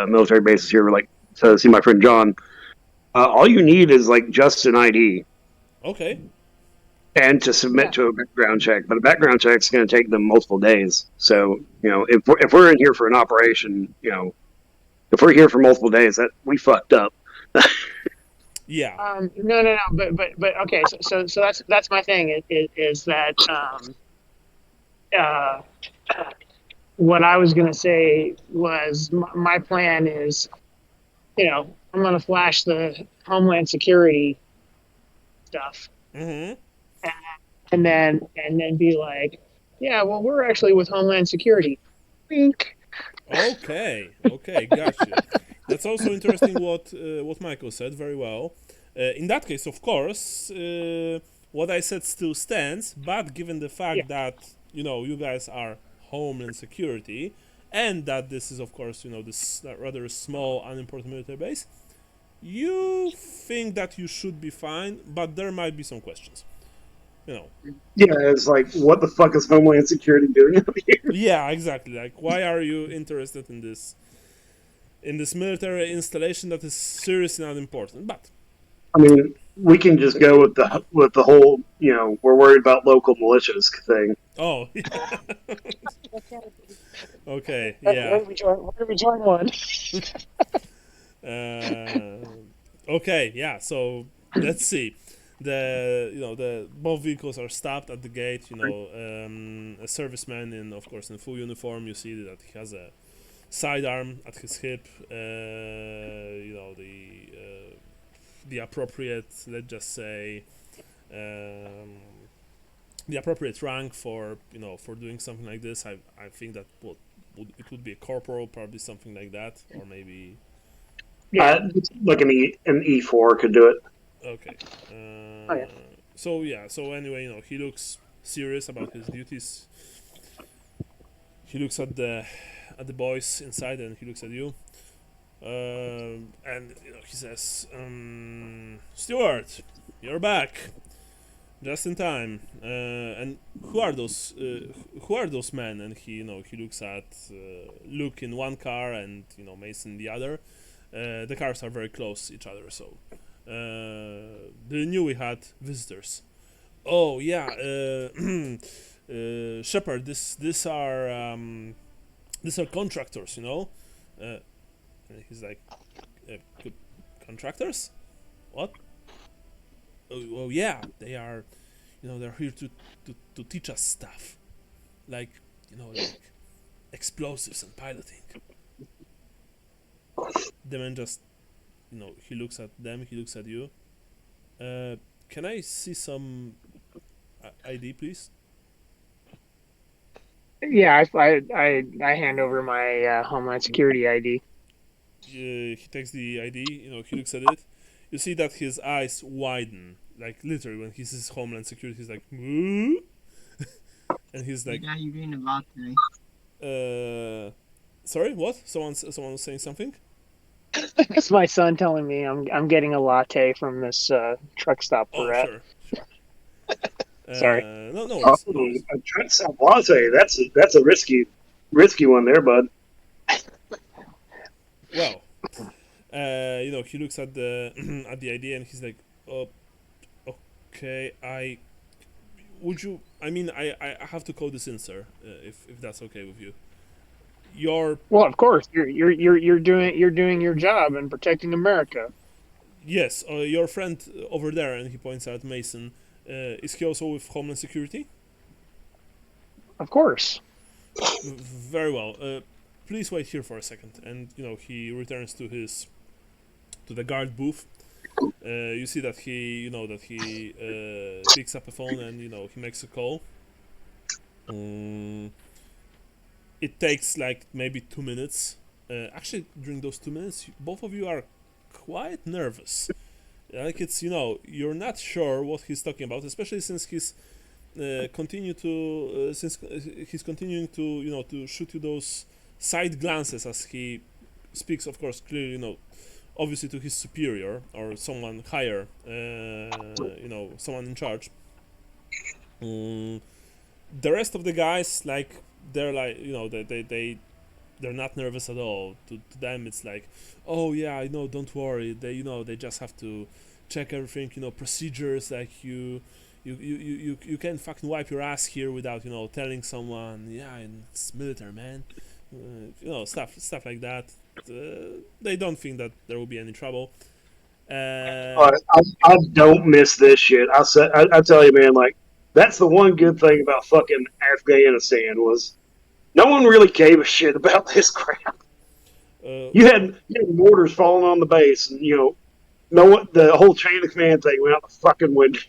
military bases here, like to see my friend John, all you need is like just an ID Okay. and to submit to a background check. But a background check is going to take them multiple days. So if we're in here for an operation, if we're here for multiple days, that we fucked up. Yeah. No. But okay. So that's my thing. Is that uh, what I was gonna say was my plan is, I'm gonna flash the Homeland Security stuff, Mm-hmm. and then be like, yeah, well, we're actually with Homeland Security. Wink. Okay, gotcha. That's also interesting what Michael said very well. In that case, of course, what I said still stands, but given the fact Yeah. that you guys are Homeland Security, and that this is, of course, this rather small, unimportant military base, you think that you should be fine, but there might be some questions. Yeah, it's like, what the fuck is Homeland Security doing up here? Yeah, exactly. Like, why are you interested in this military installation that is seriously not important? But I mean, we can just go with the whole, we're worried about local militias thing. oh, okay, yeah. Why did we join one? Okay, yeah. So let's see. The both vehicles are stopped at the gate. A serviceman in full uniform. You see that he has a sidearm at his hip. The appropriate, let's just say, the appropriate rank for doing something like this. I think that it would be a corporal, probably something like that, or maybe. Yeah. Look at me, an E4 could do it. Okay. Yeah. So anyway, he looks serious about his duties. he looks at the boys inside, and he looks at you. And he says, "Stuart, you're back, just in time. And who are those? Who are those men?" And he looks at Luke in one car and Mason in the other. The cars are very close to each other, so they knew we had visitors. Oh yeah, Shepard. These are contractors, And he's like, contractors? What? Oh yeah, they are, they're here to teach us stuff, like explosives and piloting. The man just, he looks at them, he looks at you. Can I see some ID, please? Yeah, I hand over my Homeland Security ID. He takes the ID, he looks at it. You see that his eyes widen, like literally when he sees Homeland Security, he's like, "Woo?" And he's like, "What are you reading about today?" Sorry, what? Someone was saying something? It's my son telling me I'm getting a latte from this truck stop we're at. Sure. Sorry. No Oh, worries. a Trent Latte. That's a risky one there, bud. Well, he looks at the at the idea and he's like, "Oh, okay. I have to code this in, sir. If that's okay with you. Well, of course, you're doing your job and protecting America. Yes, your friend over there," and he points out Mason. Is he also with Homeland Security? Of course. Very well. Please wait here for a second. And he returns to the guard booth. You see that he picks up a phone and he makes a call. It takes like maybe 2 minutes. Actually, during those 2 minutes, both of you are quite nervous. Like it's you're not sure what he's talking about, especially since he's continuing to to shoot you those side glances as he speaks, of course, clearly, obviously to his superior or someone higher, someone in charge. The rest of the guys, like, they're like, they're not nervous at all. To them, it's like, "Oh yeah, don't worry. They just have to check everything, procedures, like you can't fucking wipe your ass here without, telling someone, yeah, it's military, man." Stuff like that. They don't think that there will be any trouble. I don't miss this shit. I tell you, man, like, that's the one good thing about fucking Afghanistan was no one really gave a shit about this crap. You had mortars falling on the base, and the whole chain of command thing went out the fucking window.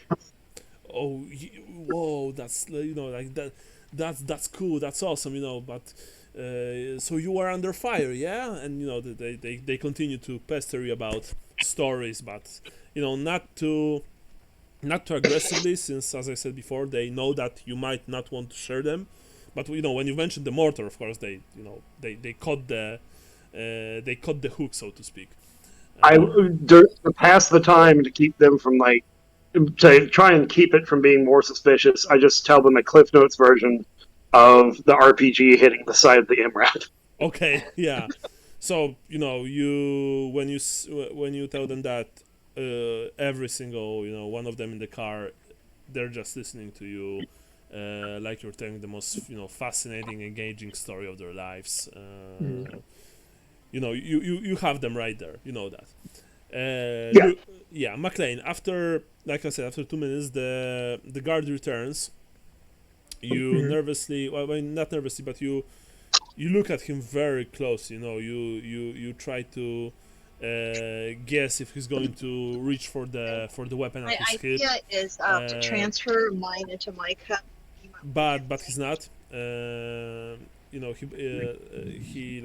Oh, whoa! That's like that. That's cool. That's awesome. But so you were under fire, yeah? And they continue to pester you about stories, but not too aggressively, since, as I said before, they know that you might not want to share them. But when you mentioned the mortar, of course, they caught the hook, so to speak. To pass the time to keep them from to try and keep it from being more suspicious, I just tell them a Cliff Notes version of the RPG hitting the side of the MRAP. Okay, yeah. So when you tell them that, every single one of them in the car, they're just listening to you. Like you're telling the most fascinating, engaging story of their lives. You have them right there. You know that. McLean. After, like I said, after 2 minutes, the guard returns. You nervously, not nervously, but you look at him very close. You try to guess if he's going to reach for the weapon at his hip. My idea is to transfer mine into my cup. But he's not. He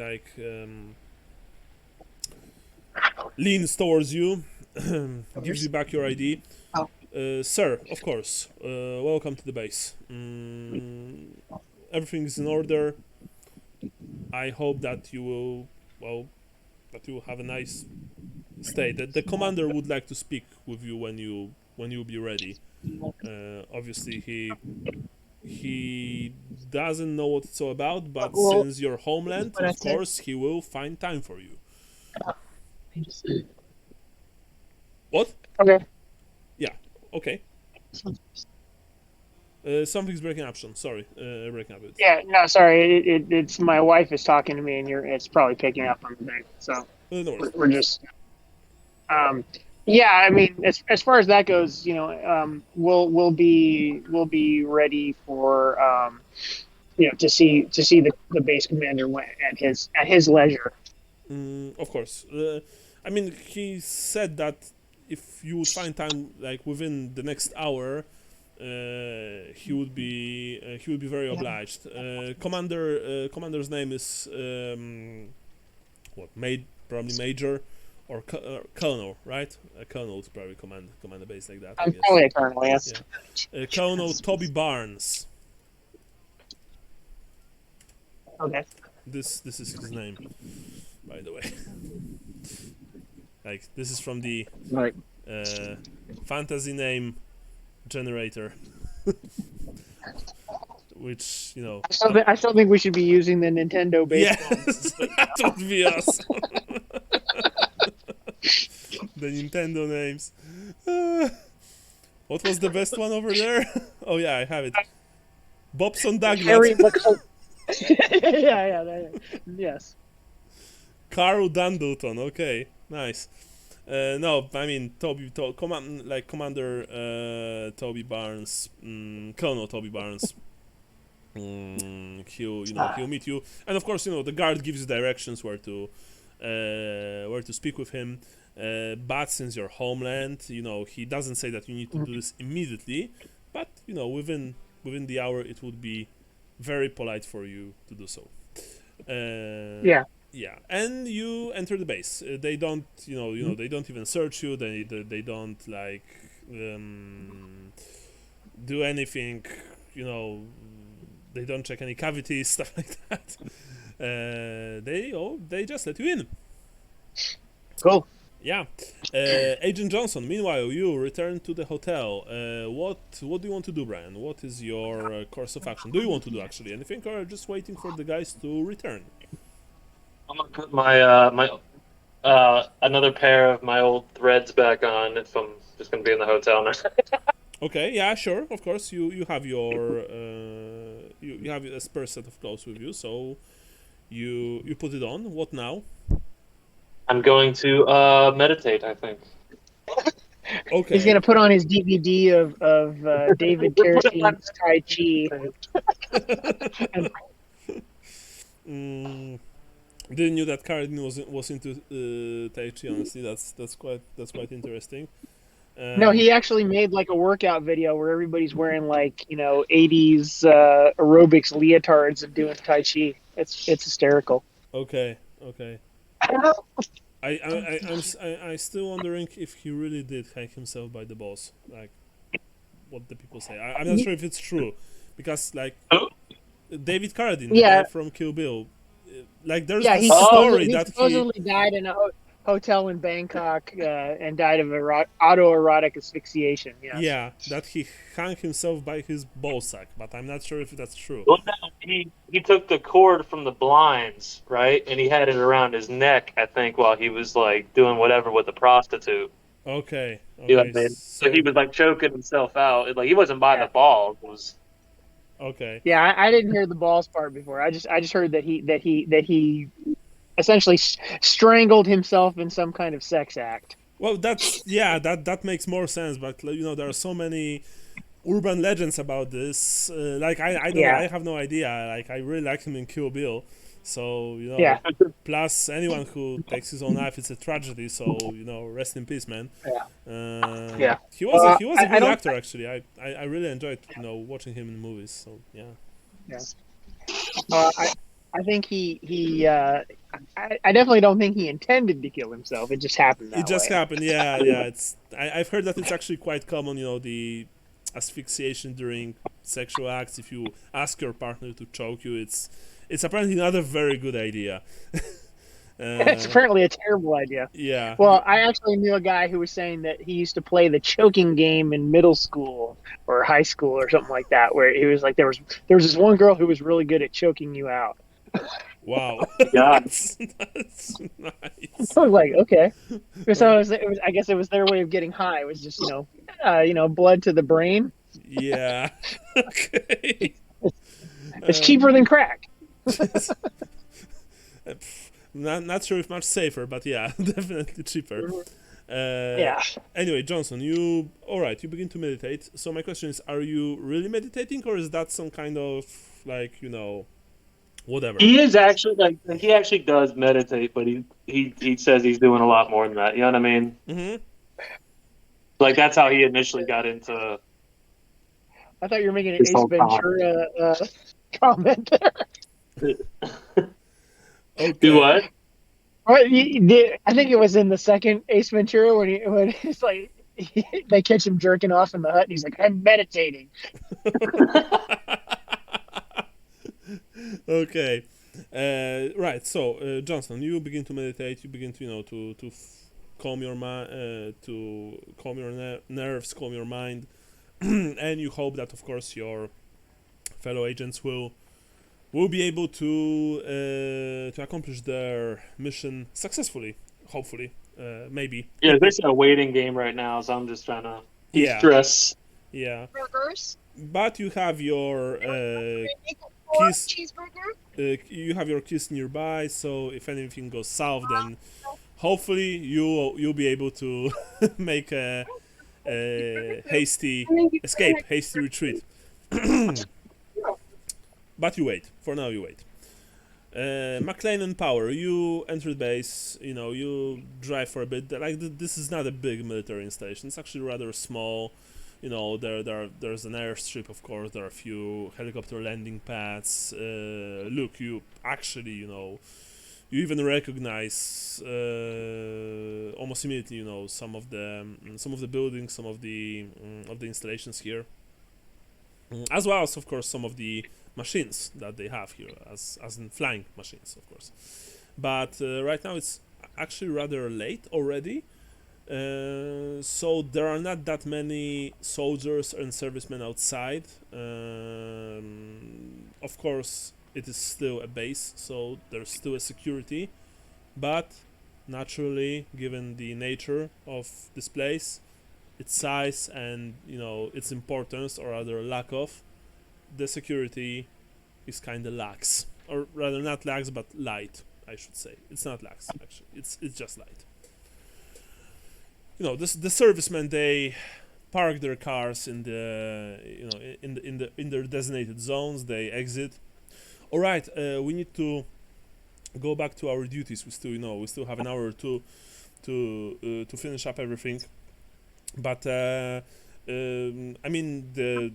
leans towards you, gives you back your ID. Sir, of course. Welcome to the base. Everything is in order. I hope that you will, that you will have a nice stay. The commander would like to speak with you when you be ready. Obviously, he doesn't know what it's all about, but Well, since your homeland, what I of said. course, he will find time for you. What? Okay. Okay. Something's breaking up, Sean. Sorry, breaking up a bit. Yeah, no, sorry. It's my wife is talking to me, and it's probably picking up on the thing. So No worries. we're just, yeah. I mean, as far as that goes, we'll be ready for to see the base commander at his leisure. Of course. I mean, he said that if you would find time, like within the next hour, he would be very obliged. Commander's name is probably major or colonel, right? A colonel to probably command a base like that. I I'm guess. probably a colonel, yes. Yeah. Colonel Toby Barnes. Okay. This is his name, by the way. Like, this is from the Right. fantasy name generator. Which, I still think we should be using the Nintendo base. yes, that would be us. The Nintendo names. What was the best one over there? Oh yeah, I have it. Bobson Harry Douglas. yeah, yes. Carl Dandleton. Okay, nice. No, I mean Commander Toby Barnes, Colonel Toby Barnes. He'll meet you, and of course, the guard gives you directions where to speak with him. But since your homeland, he doesn't say that you need to do this immediately, but within the hour, it would be very polite for you to do so. Yeah. Yeah, and you enter the base. They don't, they don't even search you. They don't like do anything. They don't check any cavities, stuff like that. They just let you in. Cool. Yeah. Agent Johnson, meanwhile, you return to the hotel. What do you want to do, Brian? What is your course of action? Do you want to do actually anything, or just waiting for the guys to return? I'm gonna put my another pair of my old threads back on if I'm just gonna be in the hotel now. Okay, yeah, sure, of course. You have your you have a spare set of clothes with you, so you put it on. What now? I'm going to meditate, I think. Okay. He's gonna put on his DVD of David Carradine's Tai Chi. Didn't knew that Carradine was into Tai Chi. Honestly, that's quite interesting. No, he actually made like a workout video where everybody's wearing like 80s aerobics leotards and doing Tai Chi. It's hysterical. Okay. I'm still wondering if he really did hang himself by the balls, like what the people say. I'm not sure if it's true, because like David Carradine, the guy from Kill Bill, like there's Yeah, this he story that supposedly died in a hotel in Bangkok and died of autoerotic asphyxiation. Yes. Yeah, that he hung himself by his ballsack, but I'm not sure if that's true. Well, no, he took the cord from the blinds, right, and he had it around his neck, I think, while he was like doing whatever with the prostitute. Okay. You know what I mean? So he was like choking himself out. Like he wasn't by the balls. It was. Okay. Yeah, I didn't hear the balls part before. I just heard that he essentially strangled himself in some kind of sex act. Well, that makes more sense. But there are so many urban legends about this. Like I don't know, I have no idea. Like I really like him in Kill Bill, so Yeah. Plus, anyone who takes his own life, it's a tragedy. So rest in peace, man. Yeah. Yeah. He was a good don't- actor actually. I really enjoyed watching him in movies. So yeah. Yeah. I think I definitely don't think he intended to kill himself. It just happened that It just way. happened. Yeah. I've heard that it's actually quite common. The asphyxiation during sexual acts. If you ask your partner to choke you, it's it's apparently not a very good idea. It's apparently a terrible idea. Yeah. Well, I actually knew a guy who was saying that he used to play the choking game in middle school or high school or something like that, where he was like, there was this one girl who was really good at choking you out. Wow. God. That's nice. I was like, okay. So I guess it was their way of getting high. It was just blood to the brain. Yeah. Okay. It's cheaper than crack. Not sure if much safer, but yeah, definitely cheaper. Yeah. Anyway, Johnson, you begin to meditate. So my question is, are you really meditating, or is that some kind of whatever? He is actually he actually does meditate, but he says he's doing a lot more than that. You know what I mean? Mm-hmm. Like that's how he initially got into. I thought you were making an This Ace whole time. Ventura comment there. Okay. Do what? I think it was in the second Ace Ventura when it's like they catch him jerking off in the hut, and he's like, "I'm meditating." Okay. Right. So, Johnson, you begin to meditate. You begin to to calm your mind, to calm your nerves, calm your mind, and you hope that, of course, your fellow agents will be able to accomplish their mission successfully. Hopefully, maybe. Yeah, there's a waiting game right now, so I'm just trying to Yeah. de-stress. Yeah. Burgers. But you have your keys. Cheeseburger. You have your keys nearby, so if anything goes south, then hopefully you'll be able to make a hasty escape, hasty retreat. But you wait. For now, you wait. McLean and Power, you enter the base. You drive for a bit. This is not a big military installation. It's actually rather small. There's an airstrip, of course. There are a few helicopter landing pads. Look, you actually, you even recognize almost immediately, some of the buildings, some of the installations here, as well as, of course, some of the machines that they have here, as in flying machines, of course. But right now it's actually rather late already. So there are not that many soldiers and servicemen outside. Of course, it is still a base, so there's still a security. But naturally, given the nature of this place, its size and its importance, or rather lack of, the security is kind of lax, or rather not lax, but light, I should say. It's not lax, actually. It's just light. The servicemen, they park their cars in the in their designated zones. They exit. All right, we need to go back to our duties. We still have an hour or two to finish up everything. But I mean the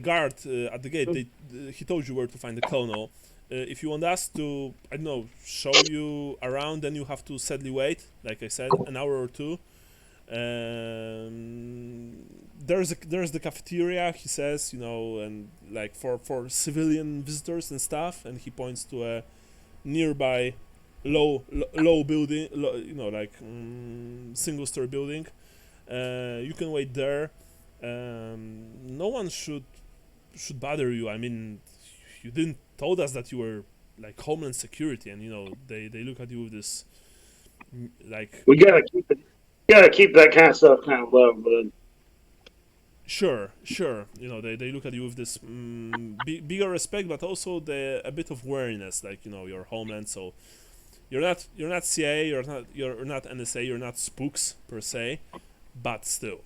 guard at the gate. He told you where to find the colonel. If you want us to, I don't know, show you around, then you have to sadly wait, like I said, an hour or two. There's the cafeteria, he says, and like for civilian visitors and stuff, and he points to a nearby low building, single-story building. You can wait there. No one should bother you. I mean, you didn't told us that you were like Homeland Security, and they look at you with this like. We gotta keep that kind of stuff kind of low, but. Sure. They look at you with this bigger respect, but also a bit of wariness, like your homeland. So you're not CIA, you're not NSA, you're not spooks per se, but still.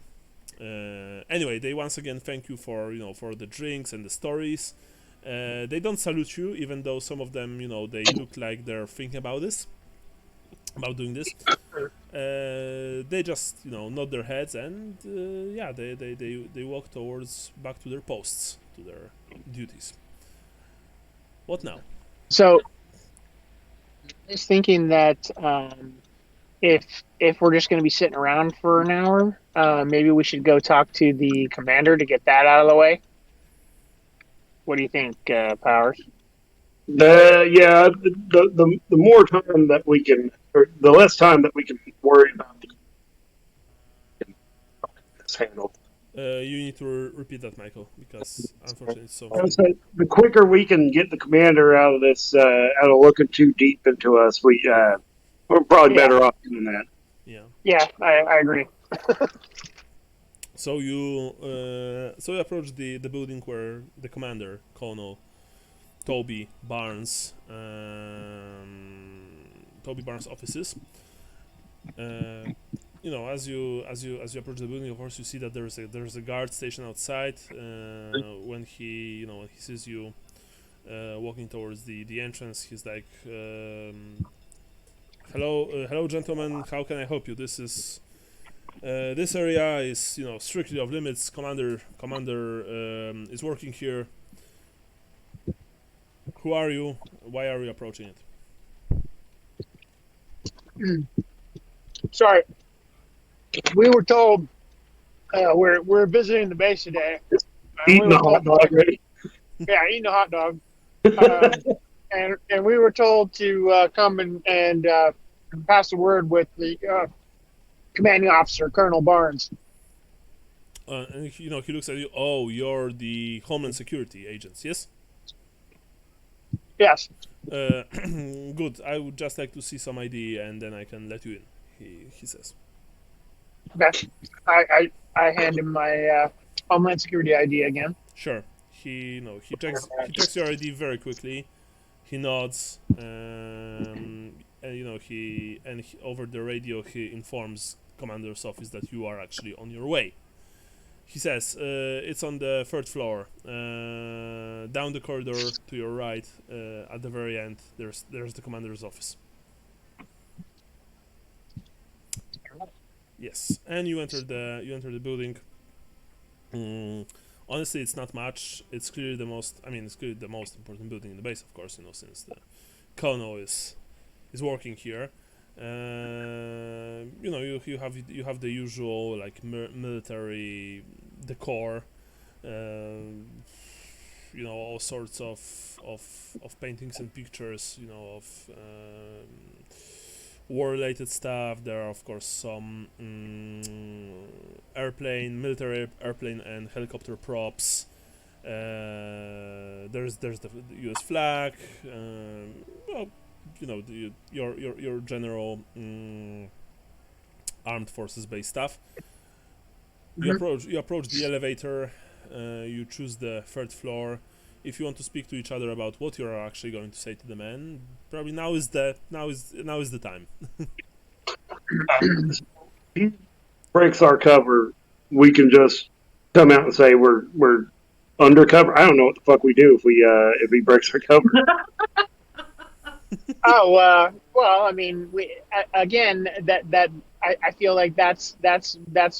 Anyway, they once again thank you for for the drinks and the stories. They don't salute you, even though some of them, they look like they're thinking about doing this. They just, nod their heads, and they walk back to their posts, to their duties. What now? So, I was thinking that if we're just going to be sitting around for an hour, maybe we should go talk to the commander to get that out of the way. What do you think, Powers? The more time that we can, or the less time that we can worry about this handled. You need to repeat that, Michael, because unfortunately it's so. I would say the quicker we can get the commander out of this, out of looking too deep into us, we're probably better off doing that. Yeah. Yeah, I agree. So you approach the building where the commander, Colonel Toby Barnes' office is. As you approach the building, of course, you see that there's a guard station outside. When he sees you walking towards the entrance, he's like, "Hello, gentlemen. How can I help you? This area is strictly off limits. Commander is working here. Who are you? Why are you approaching it?" Sorry, we were told we're visiting the base today. Eating a hot dog already. Yeah, eating a hot dog. And we were told to come and pass the word with the commanding officer, Colonel Barnes. And he looks at you. Oh, you're the Homeland Security agents, yes? Yes. Good. I would just like to see some ID, and then I can let you in. He says. Okay. I hand him my Homeland Security ID again. Sure. He checks your ID very quickly. He nods, and over the radio he informs Commander's office that you are actually on your way. He says it's on the third floor, down the corridor to your right. At the very end, there's the Commander's office. Yes, and you enter the building. Honestly, it's not much. It's clearly the most important building in the base, of course. Since the colonel is working here. You have the usual like military decor. All sorts of paintings and pictures. Of war-related stuff. There are of course some military airplane and helicopter props. There's the U.S. flag. Your general armed forces based stuff. You approach the elevator. You choose the third floor. If you want to speak to each other about what you are actually going to say to the men, probably now is the time. If he breaks our cover, we can just come out and say we're undercover. I don't know what the fuck we do if he breaks our cover. Well, I mean, again, I feel like that's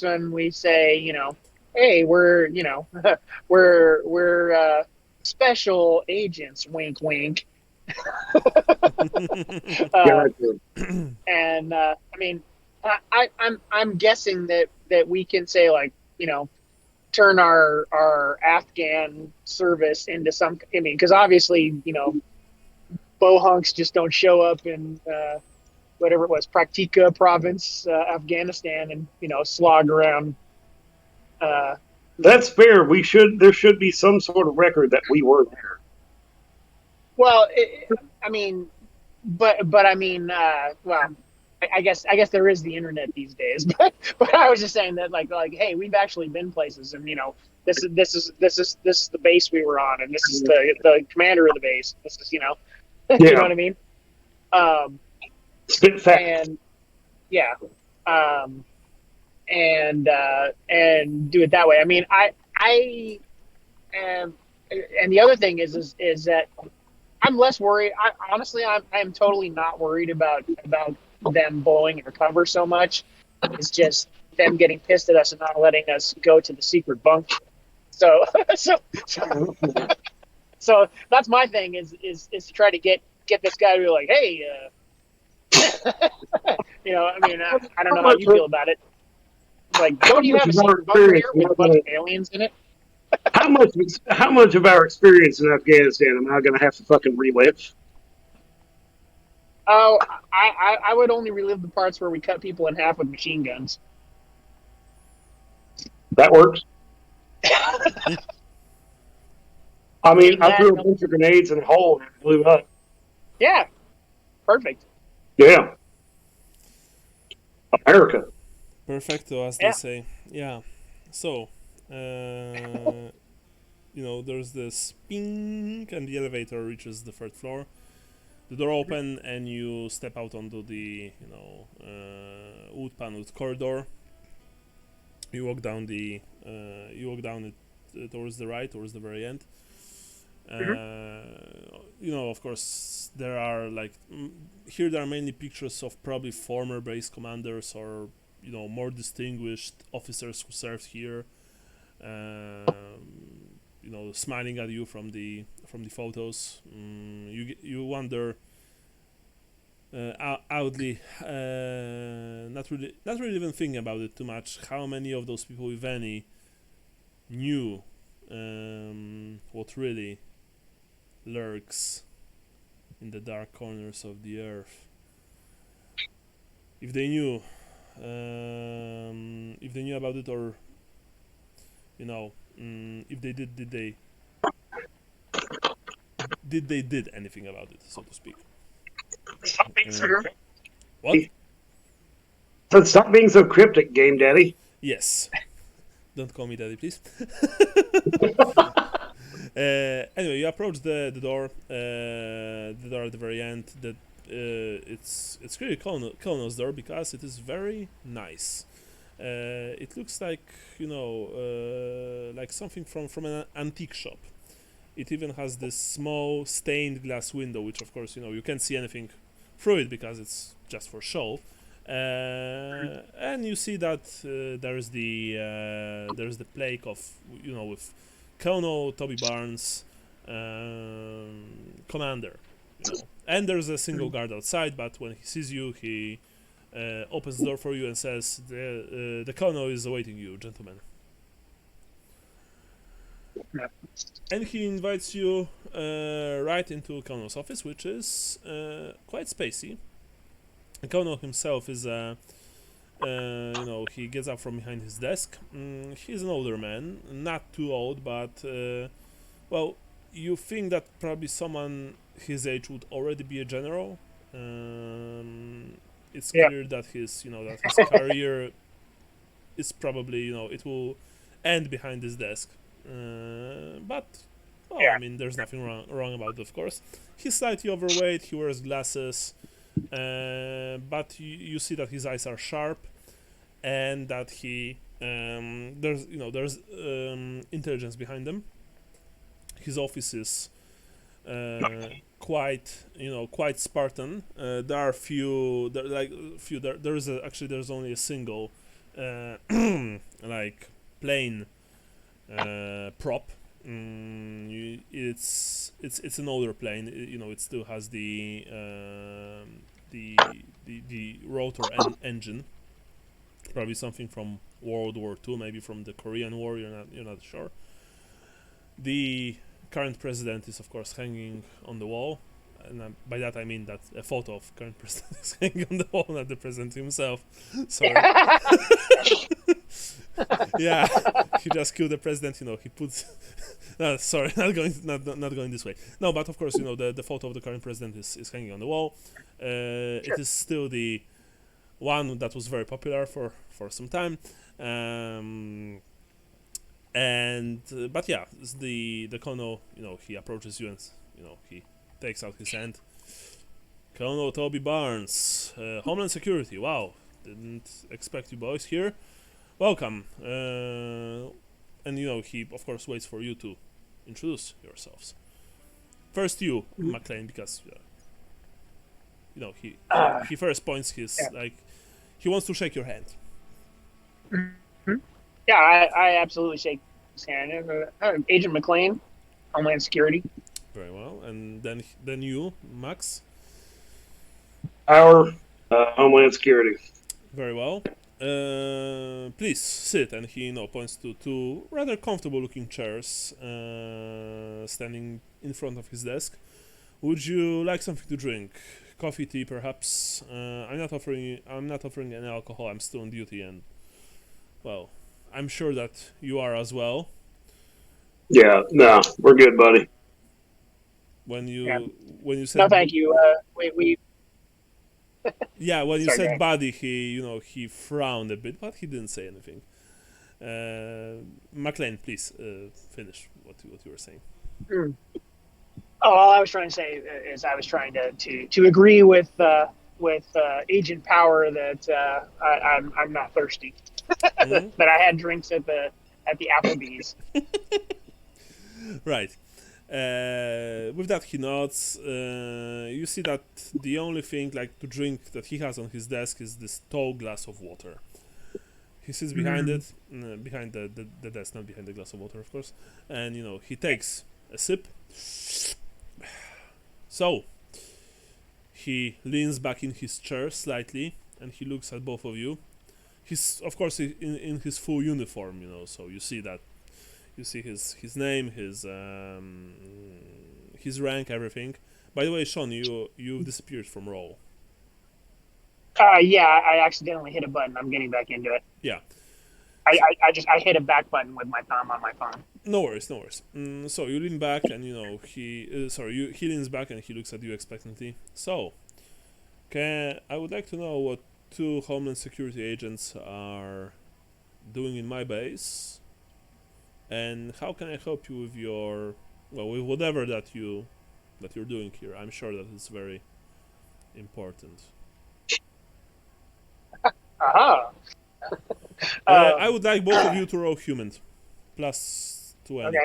when we say, hey, we're we're special agents, wink, wink. And I mean, I'm guessing that we can say like, turn our Afghan service into some. I mean, because obviously, bohunks just don't show up in whatever it was, Praktika province, Afghanistan, and slog around. That's fair. There should be some sort of record that we were there. Well, I mean, but I mean, well, I guess there is the internet these days, but I was just saying that like hey, we've actually been places, and this is the base we were on, and this is the commander of the base. This is you know what I mean. Spit fact. And yeah, and do it that way. I mean, I am, and the other thing is that I'm less worried. Honestly, I'm totally not worried about them blowing our cover so much. It's just them getting pissed at us and not letting us go to the secret bunker. So that's my thing is to try to get this guy to be like, hey, I mean, I don't know how you feel about it. Like, don't you have a secret bunker here with a bunch of aliens in it? How much of our experience in Afghanistan am I going to have to fucking relive? Oh, I would only relive the parts where we cut people in half with machine guns. That works. I mean, I That- threw a bunch of grenades in a hole and it blew up. Yeah, perfect. Yeah. America. Perfecto, as Yeah. they say. Yeah. So, there's this ping, and the elevator reaches the third floor. The door open, and you step out onto the, wood-paneled corridor. You walk down it towards the right, towards the very end. Of course, there are here there are mainly pictures of probably former base commanders or more distinguished officers who served here. Smiling at you from the photos. You wonder outly, not really even thinking about it too much. How many of those people, if any, knew what really lurks in the dark corners of the earth? If they knew about it, or if they did anything about it, so to speak. Stop being so cryptic. What? So stop being so cryptic, Game Daddy. Yes. Don't call me daddy, please. Anyway, you approach the door at the very end. That it's really Colonel's door because it is very nice. It looks like like something from an antique shop. It even has this small stained glass window, which of course you can't see anything through it because it's just for show. And you see that there's the plaque of with Colonel Toby Barnes, commander, and there's a single guard outside. But when he sees you, he opens the door for you and says, "The colonel is awaiting you, gentlemen." And he invites you right into Colonel's office, which is quite spacey. The colonel himself is he gets up from behind his desk. He's an older man, not too old, but well, you think that probably someone his age would already be a general. It's clear that his career is probably it will end behind his desk. But I mean, there's nothing wrong about it, of course. He's slightly overweight. He wears glasses. But you see that his eyes are sharp, and that there's intelligence behind them. His office is quite Spartan. There's only a single like plain prop. It's an older plane. It still has the rotor engine. Probably something from World War II, maybe from the Korean War. You're not sure. The current president is of course hanging on the wall, and by that I mean that a photo of current president is hanging on the wall, not the president himself. Sorry. Yeah, he just killed the president. He puts. No, sorry, not going this way. No, but of course, the photo of the current president is hanging on the wall. Sure. It is still the one that was very popular for some time. But yeah, the colonel, he approaches you and he takes out his hand. Colonel Toby Barnes, Homeland Security. Wow, didn't expect you boys here. Welcome. And he of course waits for you to introduce yourselves. First you, McLean, because he first points his he wants to shake your hand. Yeah, I absolutely shake his hand. Agent McLean, Homeland Security. Very well, and then you, Max. Our Homeland Security. Very well. Please sit, and he points to two rather comfortable-looking chairs standing in front of his desk. Would you like something to drink? Coffee, tea, perhaps? I'm not offering any alcohol. I'm still on duty, and well, I'm sure that you are as well. Yeah, no, we're good, buddy. When you said No, thank you. We yeah, when you Sorry, said Greg. body, he he frowned a bit, but he didn't say anything. McLean, please finish what you were saying. Oh, all I was trying to say is I was trying to agree with Agent Power that I'm not thirsty. Mhm. That I had drinks at the Applebee's. Right. With that, he nods. You see that the only thing like to drink that he has on his desk is this tall glass of water. He sits behind it, behind the desk, not behind the glass of water, of course. And he takes a sip. So he leans back in his chair slightly, and he looks at both of you. He's of course in his full uniform, so you see that. You see his name, his rank, everything. By the way, Sean, you've disappeared from roll. Yeah, I accidentally hit a button. I'm getting back into it. Yeah. I hit a back button with my thumb on my phone. No worries. So you lean back, and he leans back and he looks at you expectantly. So, I would like to know what two Homeland Security agents are doing in my base, and how can I help you with with whatever that you're doing here. I'm sure that it's very important. Aha. I would like both of you to roll human, plus 20.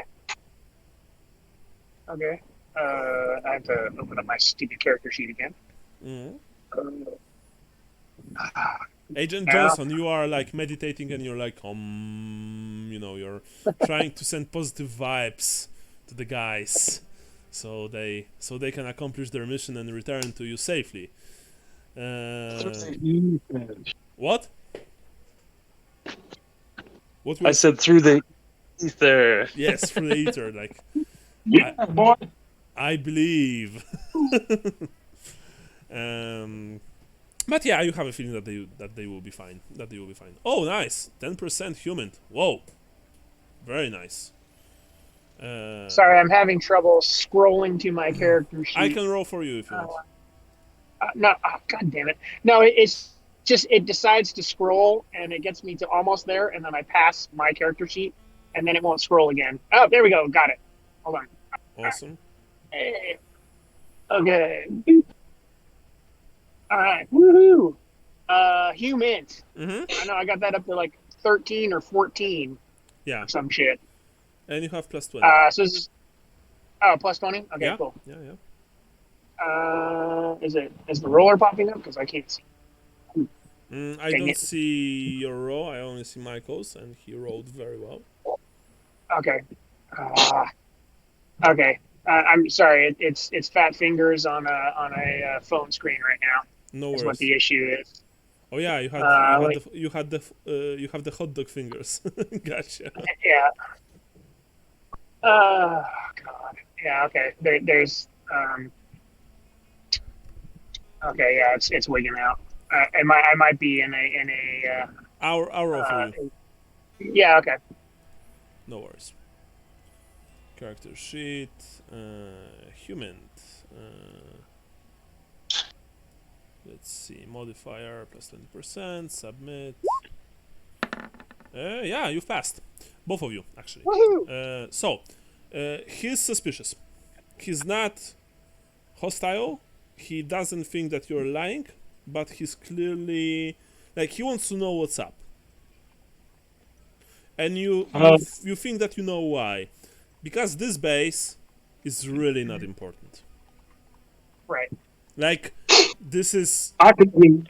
Okay. I have to open up my stupid character sheet again. Mm-hmm. Agent Johnson, you are like meditating and you're like, you're trying to send positive vibes to the guys, so they can accomplish their mission and return to you safely. What? I said through the ether. Yes, through the ether, like. Yeah, boy. I believe. But yeah, you have a feeling that they will be fine. Oh, nice, 10% human. Whoa, very nice. Sorry, I'm having trouble scrolling to my character sheet. I can roll for you if you want. No, god damn it. No, it's just it decides to scroll and it gets me to almost there, and then I pass my character sheet, and then it won't scroll again. Oh, there we go. Got it. Hold on. Awesome. Hey. Okay. All right. Woohoo. Human. Mm-hmm. I know I got that up to like 13 or 14. Yeah. Or some shit. And you have plus 20. So this is plus 20. Okay, yeah. cool. Yeah. Is the roller popping up? Because I can't see. I don't see your roll. I only see Michael's, and he rolled very well. Okay. Okay. I'm sorry. It's fat fingers on a phone screen right now. No That's worries. what the issue is. Oh yeah, you have the hot dog fingers. Gotcha. Yeah. God. Yeah. Okay. There's. Okay. Yeah. It's wigging out. I might be in a. I'll roll for you. Yeah. Okay. No worries. Character sheet. Human. Let's see. Modifier plus 20%. Submit. Yeah, you passed. Both of you, actually. Woohoo! He's suspicious. He's not hostile. He doesn't think that you're lying, but he's clearly he wants to know what's up. And you think that you know why, because this base is really not important. Right. This is I can.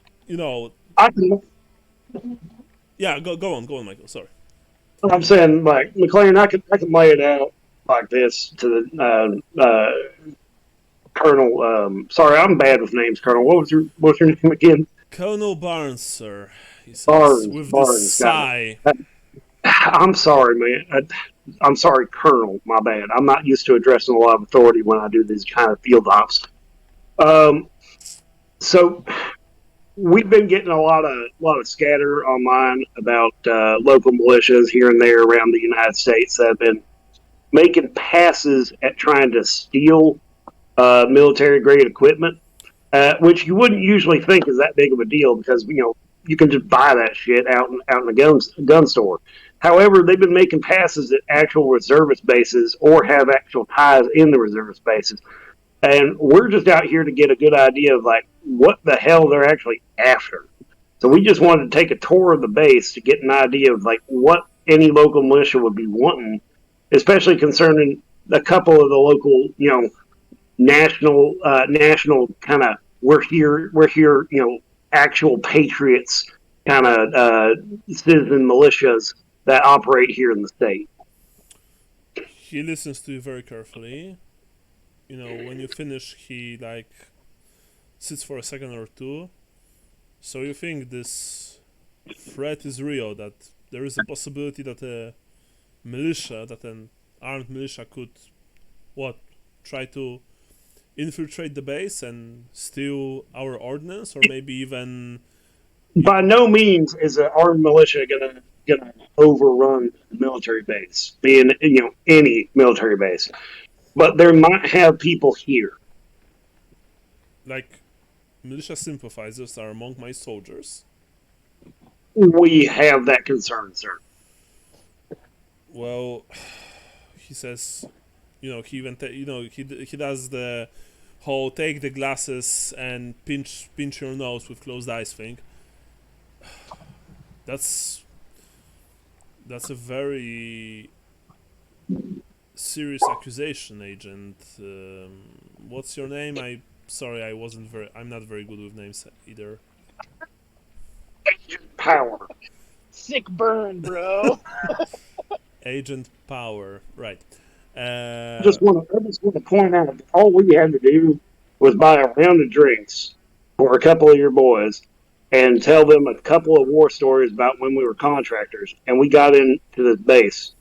Yeah, go on, Michael. Sorry. I'm saying, like, McLean, I can lay it out like this to the Colonel. Sorry, I'm bad with names, Colonel. What was your name again? Colonel Barnes, sir. he says Barnes, with this Barnes got sigh. it. I'm sorry, man. I'm sorry, Colonel. My bad. I'm not used to addressing a lot of authority when I do these kind of field ops. So we've been getting a lot of scatter online about local militias here and there around the United States that have been making passes at trying to steal military grade equipment, which you wouldn't usually think is that big of a deal because you can just buy that shit out in a gun store. However, they've been making passes at actual reservist bases or have actual ties in the reservist bases. And we're just out here to get a good idea of like what the hell they're actually after. So we just wanted to take a tour of the base to get an idea of like what any local militia would be wanting, especially concerning a couple of the local, national kind of we're here, actual patriots kind of citizen militias that operate here in the state. He listens to you very carefully. When you finish, he like sits for a second or two. So you think this threat is real, that there is a possibility that an armed militia could, try to infiltrate the base and steal our ordnance, or maybe even... By no means is an armed militia gonna overrun the military base, being any military base. But there might have people here. Like, militia sympathizers are among my soldiers. We have that concern, sir. Well, he says, he even he does the whole take the glasses and pinch your nose with closed eyes thing. That's a very serious accusation, Agent. What's your name? I'm not very good with names either. Agent Power. Sick burn, bro. Agent Power, right. I just want to point out that all we had to do was buy a round of drinks for a couple of your boys and tell them a couple of war stories about when we were contractors, and we got into this base,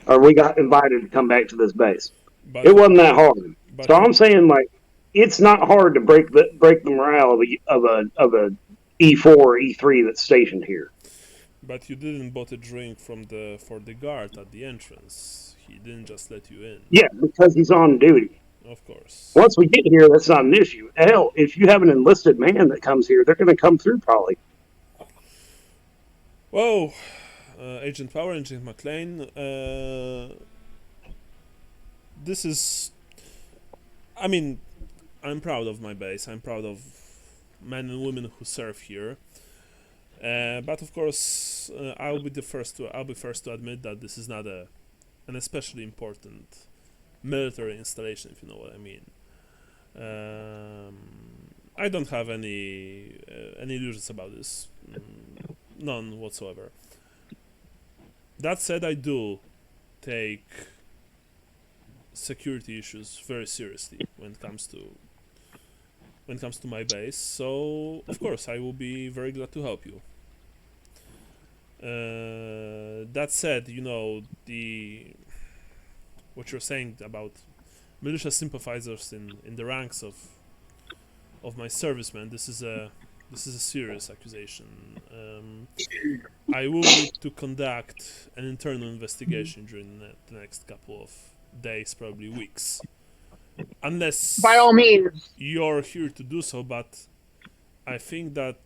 or we got invited to come back to this base. But, it wasn't that hard. But so I'm saying, like, it's not hard to break the morale of a E4 or E3 that's stationed here. But you didn't bought a drink for the guard at the entrance. He didn't just let you in. Yeah, because he's on duty. Of course. Once we get here, that's not an issue. Hell, if you have an enlisted man that comes here, they're going to come through probably. Whoa, Agent Power, Agent McLean. This is... I mean, I'm proud of my base. I'm proud of men and women who serve here. But of course, I'll be first to admit that this is not an especially important military installation, if you know what I mean. I don't have any illusions about this, none whatsoever. That said, I do take security issues very seriously when it comes to my base. So of course, I will be very glad to help you. That said, what you're saying about militia sympathizers in the ranks of my servicemen, this is a serious accusation. I will need to conduct an internal investigation during the next couple of days, probably weeks, unless by all means you're here to do so. But I think that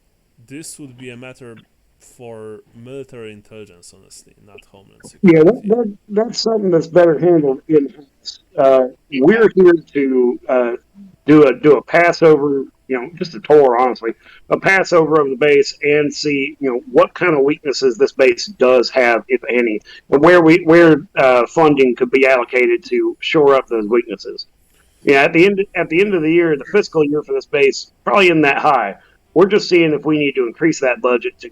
this would be a matter for military intelligence, honestly, not Homeland Security. Yeah, that's something that's better handled in-house. We're here to do a passover, just a tour, honestly, a passover of the base and see, what kind of weaknesses this base does have, if any, and where funding could be allocated to shore up those weaknesses. Yeah, at the end of the year, the fiscal year for this base probably isn't that high. We're just seeing if we need to increase that budget to,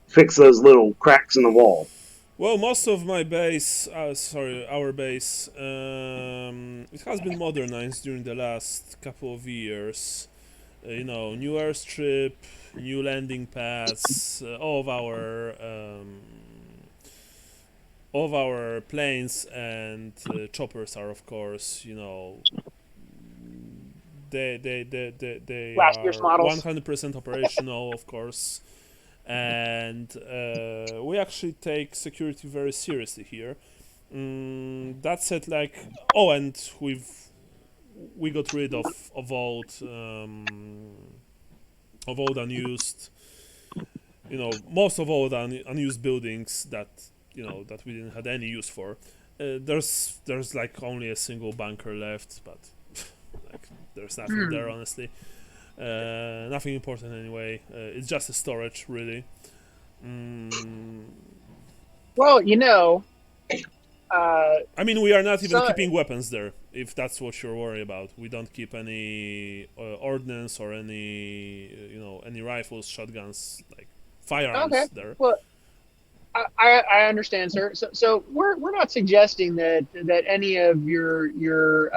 fix those little cracks in the wall. Well, most of my base, our base, it has been modernized during the last couple of years. new airstrip, new landing pads, all of our planes and choppers are, of course, they Last year's are models. 100% operational, of course, and we actually take security very seriously here. That said, and we got rid of old unused, most of all the unused buildings that we didn't have any use for. There's like only a single bunker left, but like there's nothing there, honestly. Nothing important anyway. It's just a storage, really. Well, I mean, we are not even so keeping weapons there, if that's what you're worried about. We don't keep any ordnance or any rifles, shotguns, like firearms okay. there. Well, I understand, sir. So we're not suggesting that any of your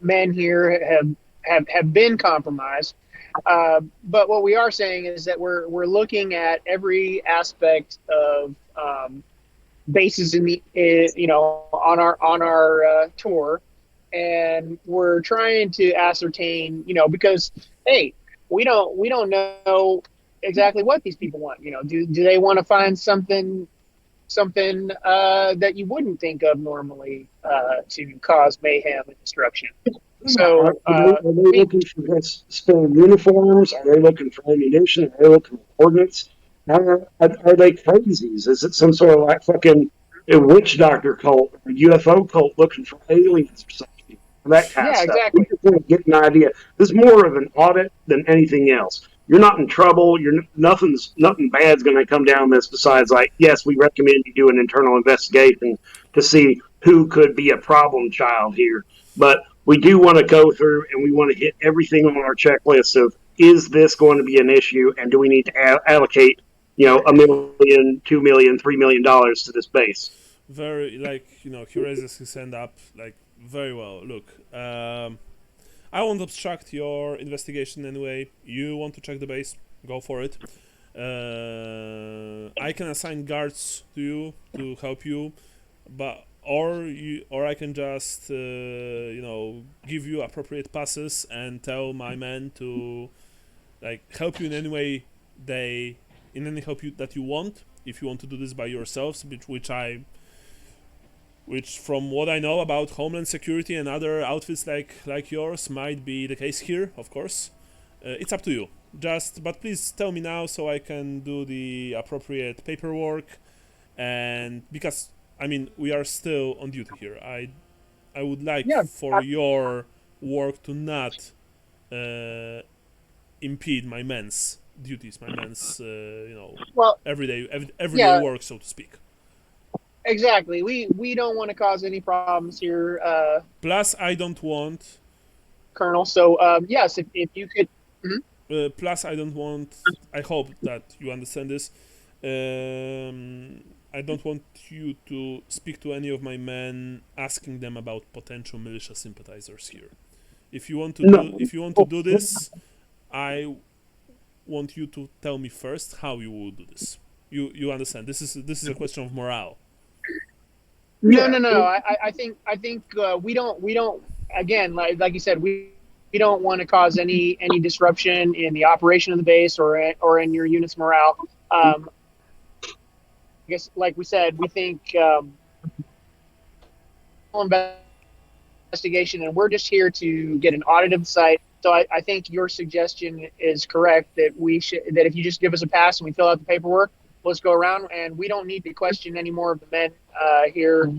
men here have been compromised. But what we are saying is that we're looking at every aspect of bases in the on our tour, and we're trying to ascertain, because hey, we don't know exactly what these people want. Do they want to find something that you wouldn't think of normally to cause mayhem and destruction? So Are they looking for spare uniforms? Are they looking for ammunition? Are they looking for ordnance? Are they crazies? Is it some sort of like fucking a witch doctor cult or UFO cult looking for aliens or something? That kind of yeah, stuff. We exactly. just want to get an idea. This is more of an audit than anything else. You're not in trouble. Nothing bad's going to come down this besides like, yes, we recommend you do an internal investigation to see who could be a problem child here. But we do want to go through and we want to hit everything on our checklist of, is this going to be an issue, and do we need to allocate $1 million, $2 million, $3 million to this base? Very, he raises his hand up, very well. Look, I won't obstruct your investigation anyway. You want to check the base, go for it. I can assign guards to you to help you, but or I can just give you appropriate passes and tell my men to help you in any way that you want. If you want to do this by yourselves, which from what I know about Homeland Security and other outfits like yours might be the case here, of course. It's up to you. But please tell me now so I can do the appropriate paperwork, and because we are still on duty here. I would like for your work to not impede my men's duties, my men's Well, everyday work, so to speak. exactly. We don't want to cause any problems here, Plus, I don't want. Colonel. So yes, if you could. Plus, I don't want. I hope that you understand this. I don't want you to speak to any of my men, asking them about potential militia sympathizers here. If you want to do this, I want you to tell me first how you will do this. You understand? This is a question of morale. No. I think we don't. Again, like you said, we don't want to cause any disruption in the operation of the base or in your unit's morale. I guess, like we said, we think investigation, and we're just here to get an audit of the site. So I think your suggestion is correct, that that if you just give us a pass and we fill out the paperwork, let's go around, and we don't need to question any more of the men here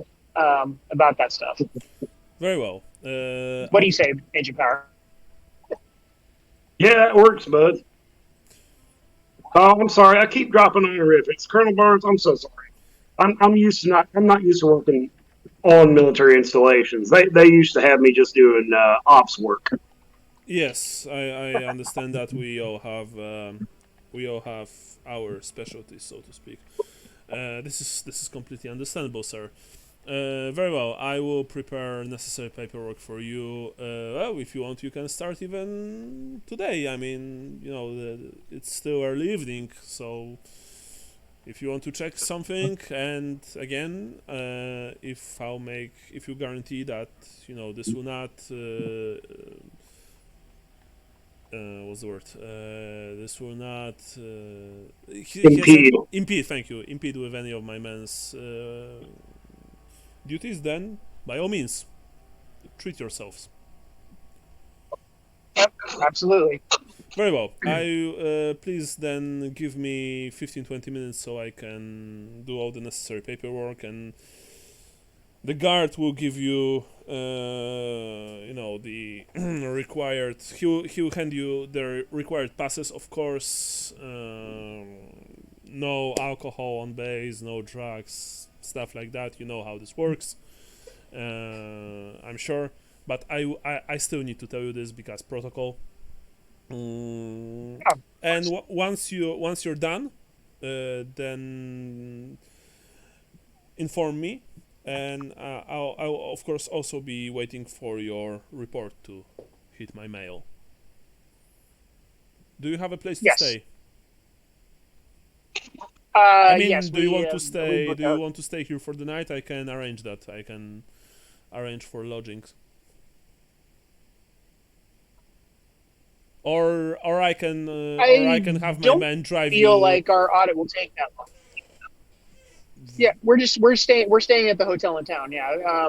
about that stuff. Very well. What do you say, Agent Power? Yeah, that works, bud. Oh, I'm sorry. I keep dropping honorifics. Colonel Barnes, I'm so sorry. I'm not used to working on military installations. They used to have me just doing ops work. Yes, I understand that we all have our specialties, so to speak. This is completely understandable, sir. Very well. I will prepare necessary paperwork for you. Well, if you want, you can start even today. I mean, it's still early evening, so if you want to check something, and again, if you guarantee that this will not. What's the word? This will not Impede. impede. Thank you. Impede with any of my men's duties. Then, by all means, treat yourselves. Absolutely. Very well. I please then give me 15-20 minutes so I can do all the necessary paperwork, and the guard will give you the required. He'll hand you the required passes, of course. No alcohol on base, no drugs, stuff like that. You know how this works. I'm sure, but I still need to tell you this because protocol. And once you're done, then inform me, and I'll of course also be waiting for your report to hit my mail. Do you have a place to Yes. stay? I mean, yes. do you want to we stay? booked Do you out. want to stay here for the night? I can arrange that. I can arrange for lodgings. Or I can have my don't men drive Feel you. like our audit will take that long. Yeah, we're staying at the hotel in town. Yeah,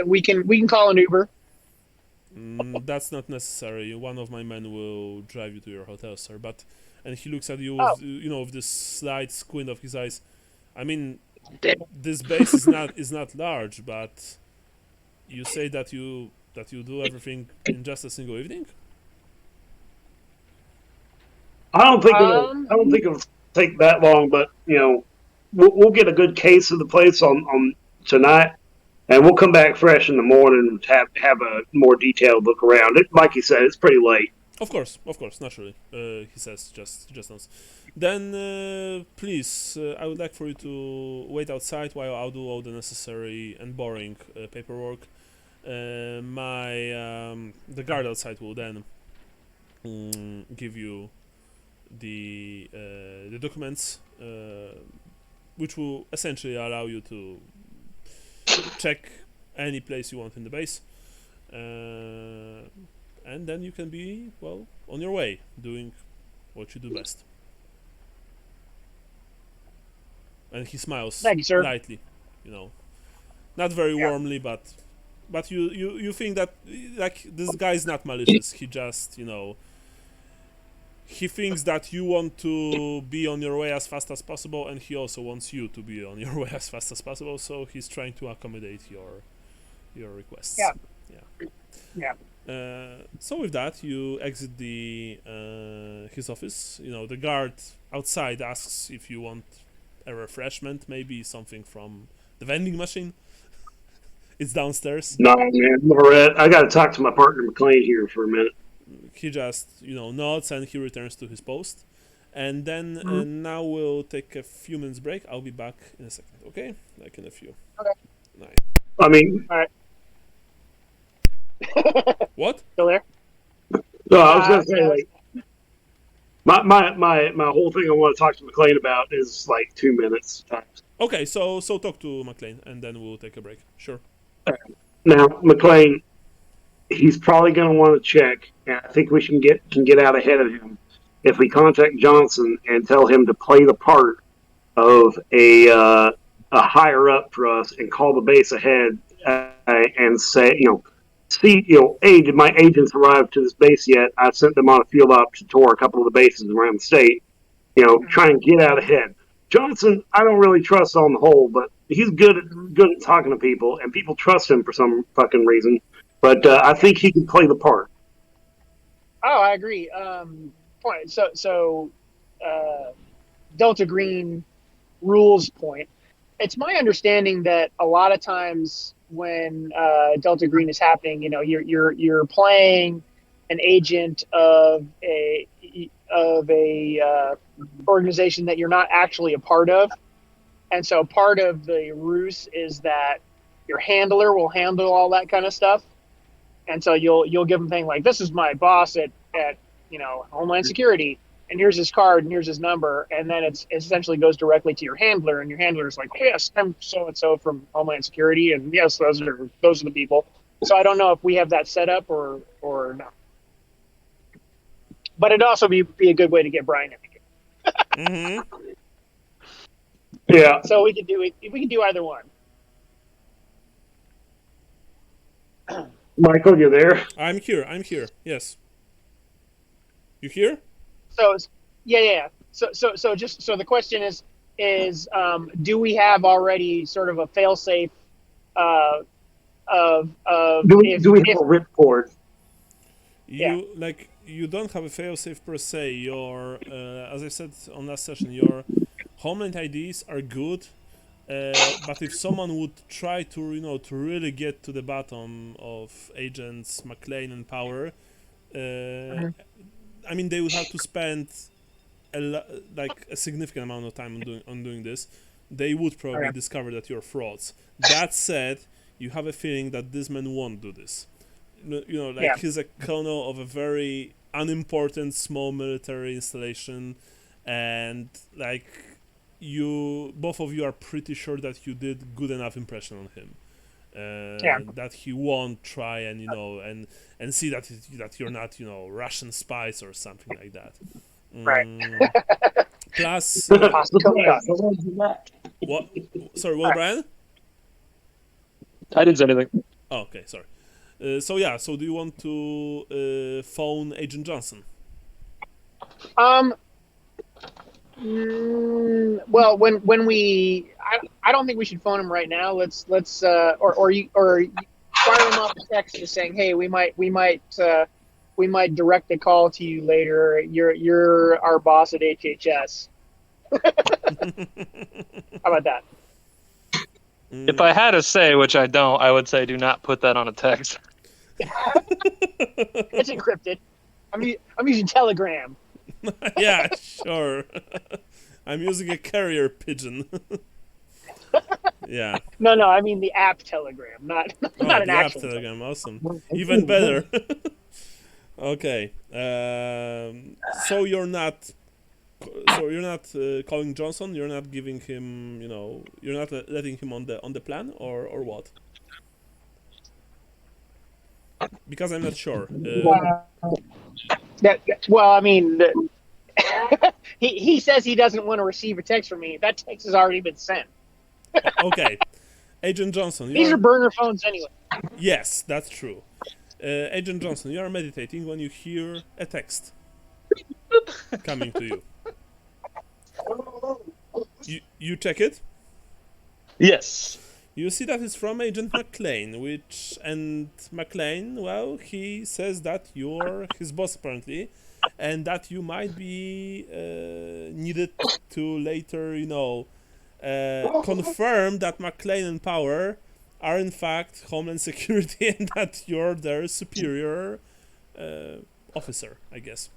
we can call an Uber. That's not necessary. One of my men will drive you to your hotel, sir. And he looks at you Oh. with this slight squint of his eyes. I mean, Damn. this base is not large, but you say that you do everything in just a single evening. I don't think it'll take that long, but we'll get a good case of the place on tonight, and we'll come back fresh in the morning and have a more detailed look around it. Like you said, it's pretty late. Of course, naturally. He says just once. Then please, I would like for you to wait outside while I'll do all the necessary and boring paperwork. The guard outside will then give you the documents, which will essentially allow you to check any place you want in the base, and then you can be on your way, doing what you do best. And he smiles Thank you, sir. lightly, not very warmly, but you think that like this guy's not malicious. He just he thinks that you want to be on your way as fast as possible, and he also wants you to be on your way as fast as possible. So he's trying to accommodate your requests. Yeah. So with that, you exit his office. The guard outside asks if you want a refreshment, maybe something from the vending machine. It's downstairs. No, man, Lorette, I got to talk to my partner McLean here for a minute. He just nods and he returns to his post, and then now we'll take a few minutes break. I'll be back in a second. Okay, like in a few. Okay. Nice. I mean, All right. What? Still there? no, I was gonna say like my whole thing I want to talk to McLean about is like 2 minutes tops. Okay, so talk to McLean and then we'll take a break. Sure. Now, McLean, he's probably going to want to check, and I think we can get out ahead of him if we contact Johnson and tell him to play the part of a higher up for us and call the base ahead and say, hey, did my agents arrive to this base yet? I sent them on a field op to tour a couple of the bases around the state. Try and get out ahead. Johnson, I don't really trust on the whole, but he's good at talking to people, and people trust him for some fucking reason. But I think he can play the part. Oh, I agree. Point. So, Delta Green rules point. It's my understanding that a lot of times when Delta Green is happening, you're playing an agent of a organization that you're not actually a part of, And so part of the ruse is that your handler will handle all that kind of stuff. And so you'll give him things like, this is my boss at Homeland Security, and here's his card and here's his number, and then it essentially goes directly to your handler, and your handler is like, yes, I'm so and so from Homeland Security, and yes, those are the people. So I don't know if we have that set up or not. But it'd also be a good way to get Brian in again. Yeah. So we could do either one. Michael, you there? I'm here. Yes. You here? So yeah. So the question is do we have already sort of a fail-safe of Do we have a ripcord? You don't have a failsafe per se. Your as I said on last session, your Homeland IDs are good, but if someone would try to really get to the bottom of agents McLean and Power, I mean, they would have to spend a significant amount of time on doing this. They would probably discover that you're frauds. That said, you have a feeling that this man won't do this. He's a colonel of a very unimportant small military installation, and both of you are pretty sure that you did good enough impression on him. That he won't try and see that you're not Russian spies or something like that. Plus, what? Sorry, what, Brian? I didn't say anything. Oh, okay, sorry. So do you want to phone Agent Johnson? Well, when we, I don't think we should phone him right now. Let's or fire him off a text just saying, hey, we might direct a call to you later. You're our boss at HHS. How about that? If I had a say, which I don't, I would say do not put that on a text. It's encrypted. I'm using Telegram. Yeah, sure. I'm using a carrier pigeon. Yeah. No, I mean the app Telegram, not an actual app Telegram. Awesome. Even better. Okay. So you're not calling Johnson. You're not giving him. You're not letting him on the plan, or what? Because I'm not sure. Well, I mean, he says he doesn't want to receive a text from me. That text has already been sent. Okay, Agent Johnson. These are burner phones anyway. Yes, that's true. Agent Johnson, you are meditating when you hear a text coming to you. You check it? Yes. You see that it's from Agent McLean, and McLean, well, he says that you're his boss apparently, and that you might be needed to later, confirm that McLean and Power are in fact Homeland Security and that you're their superior officer, I guess.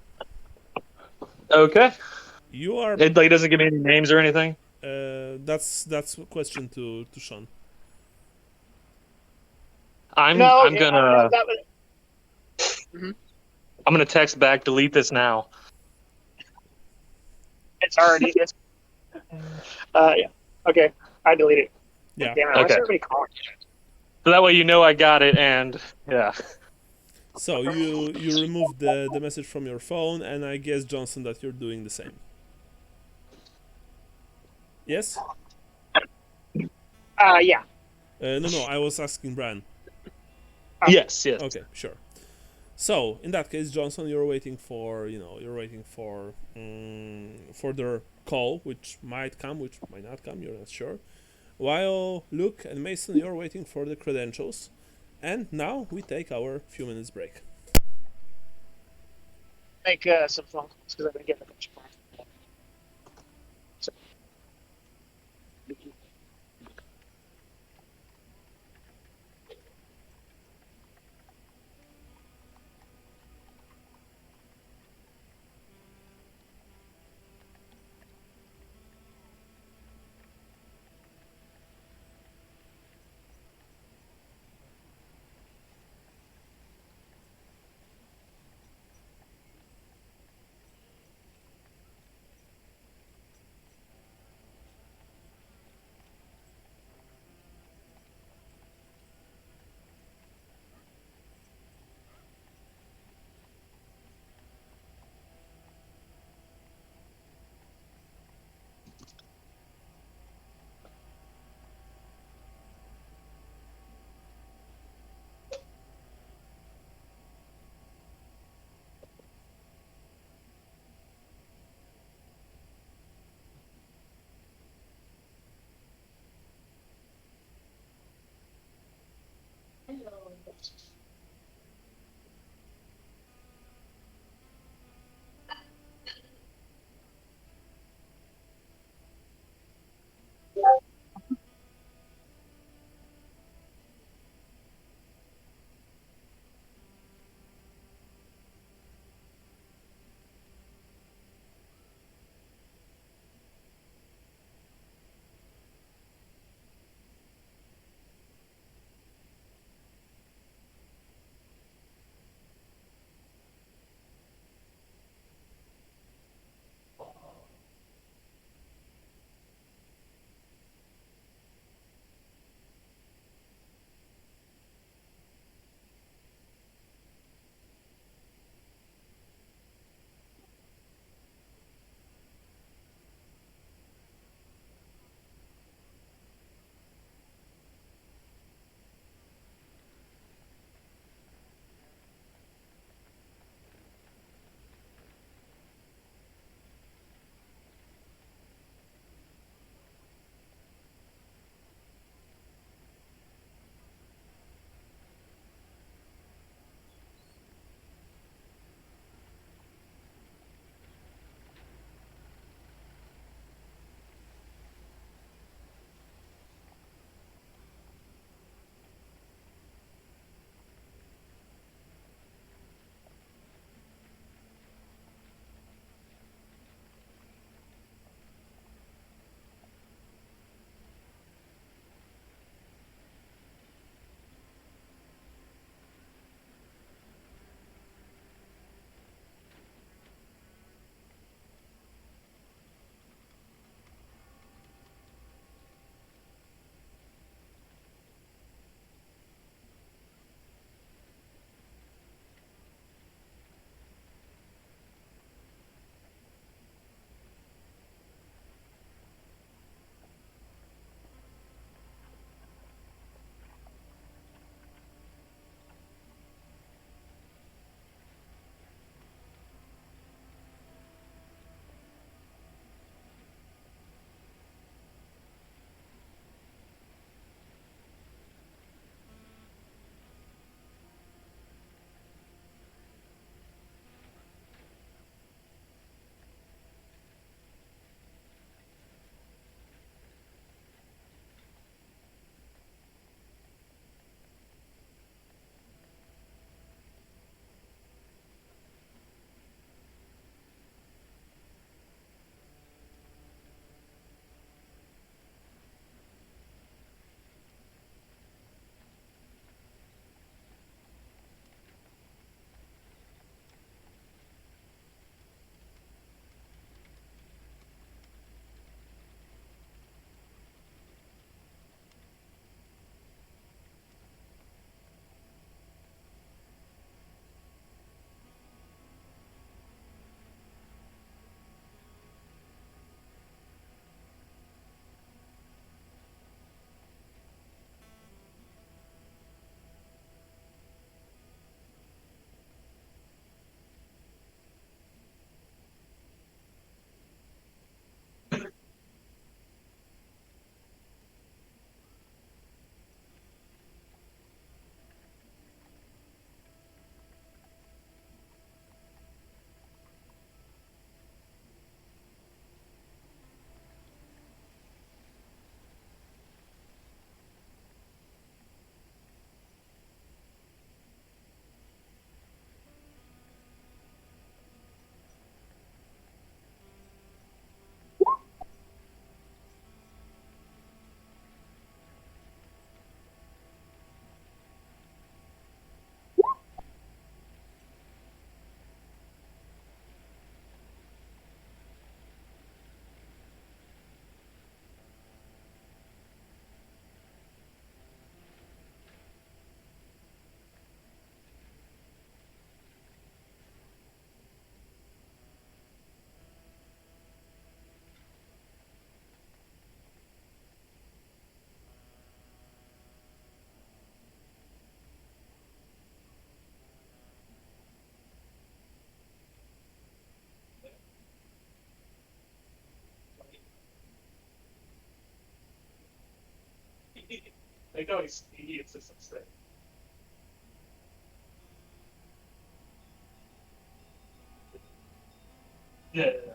Okay. You are. It doesn't give me any names or anything. That's a question to Sean. I'm gonna text back. Delete this now. It's already. Yeah. Okay. I delete it. Yeah. Damn it, Okay. why's everybody calling? So that way you know I got it, and yeah. So you remove the message from your phone, and I guess, Johnson, that you're doing the same. Yes? Yeah. No, I was asking Brian. Yes. Okay, sure. So in that case, Johnson, you're waiting for their call, which might come, which might not come. You're not sure. While Luke and Mason, you're waiting for the credentials, and now we take our few minutes break. Make some phone calls because I've been getting a bunch of calls. Like always, he insists on staying. Yeah, yeah,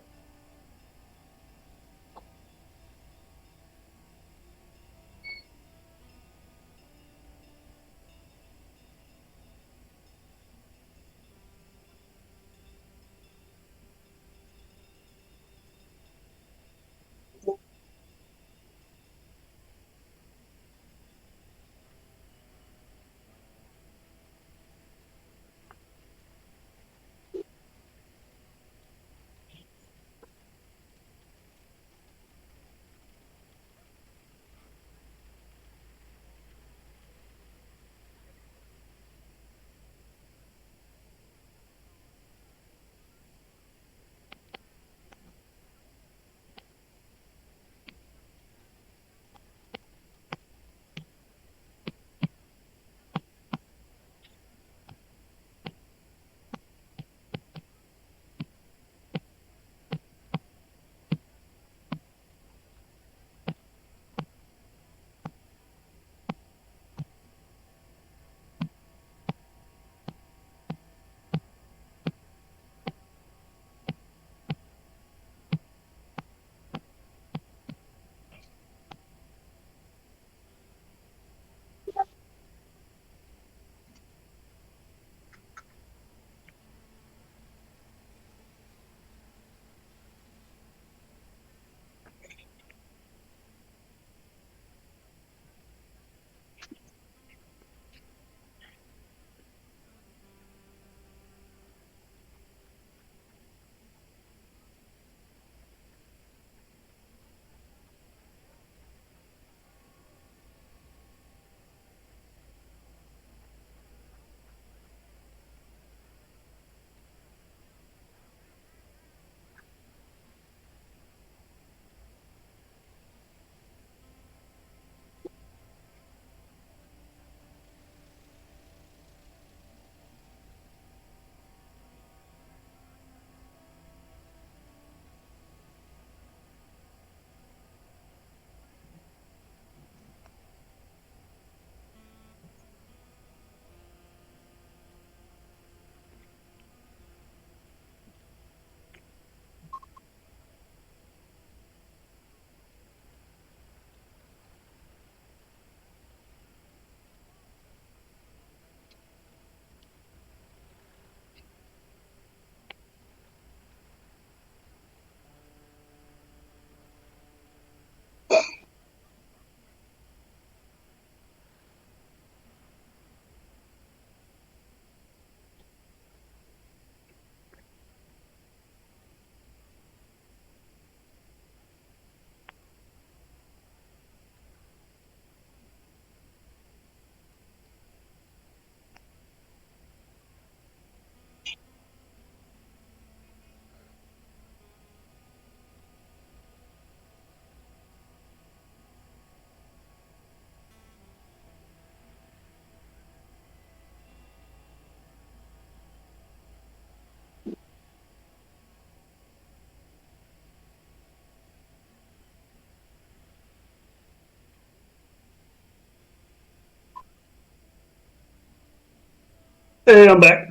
yeah. Hey, I'm back.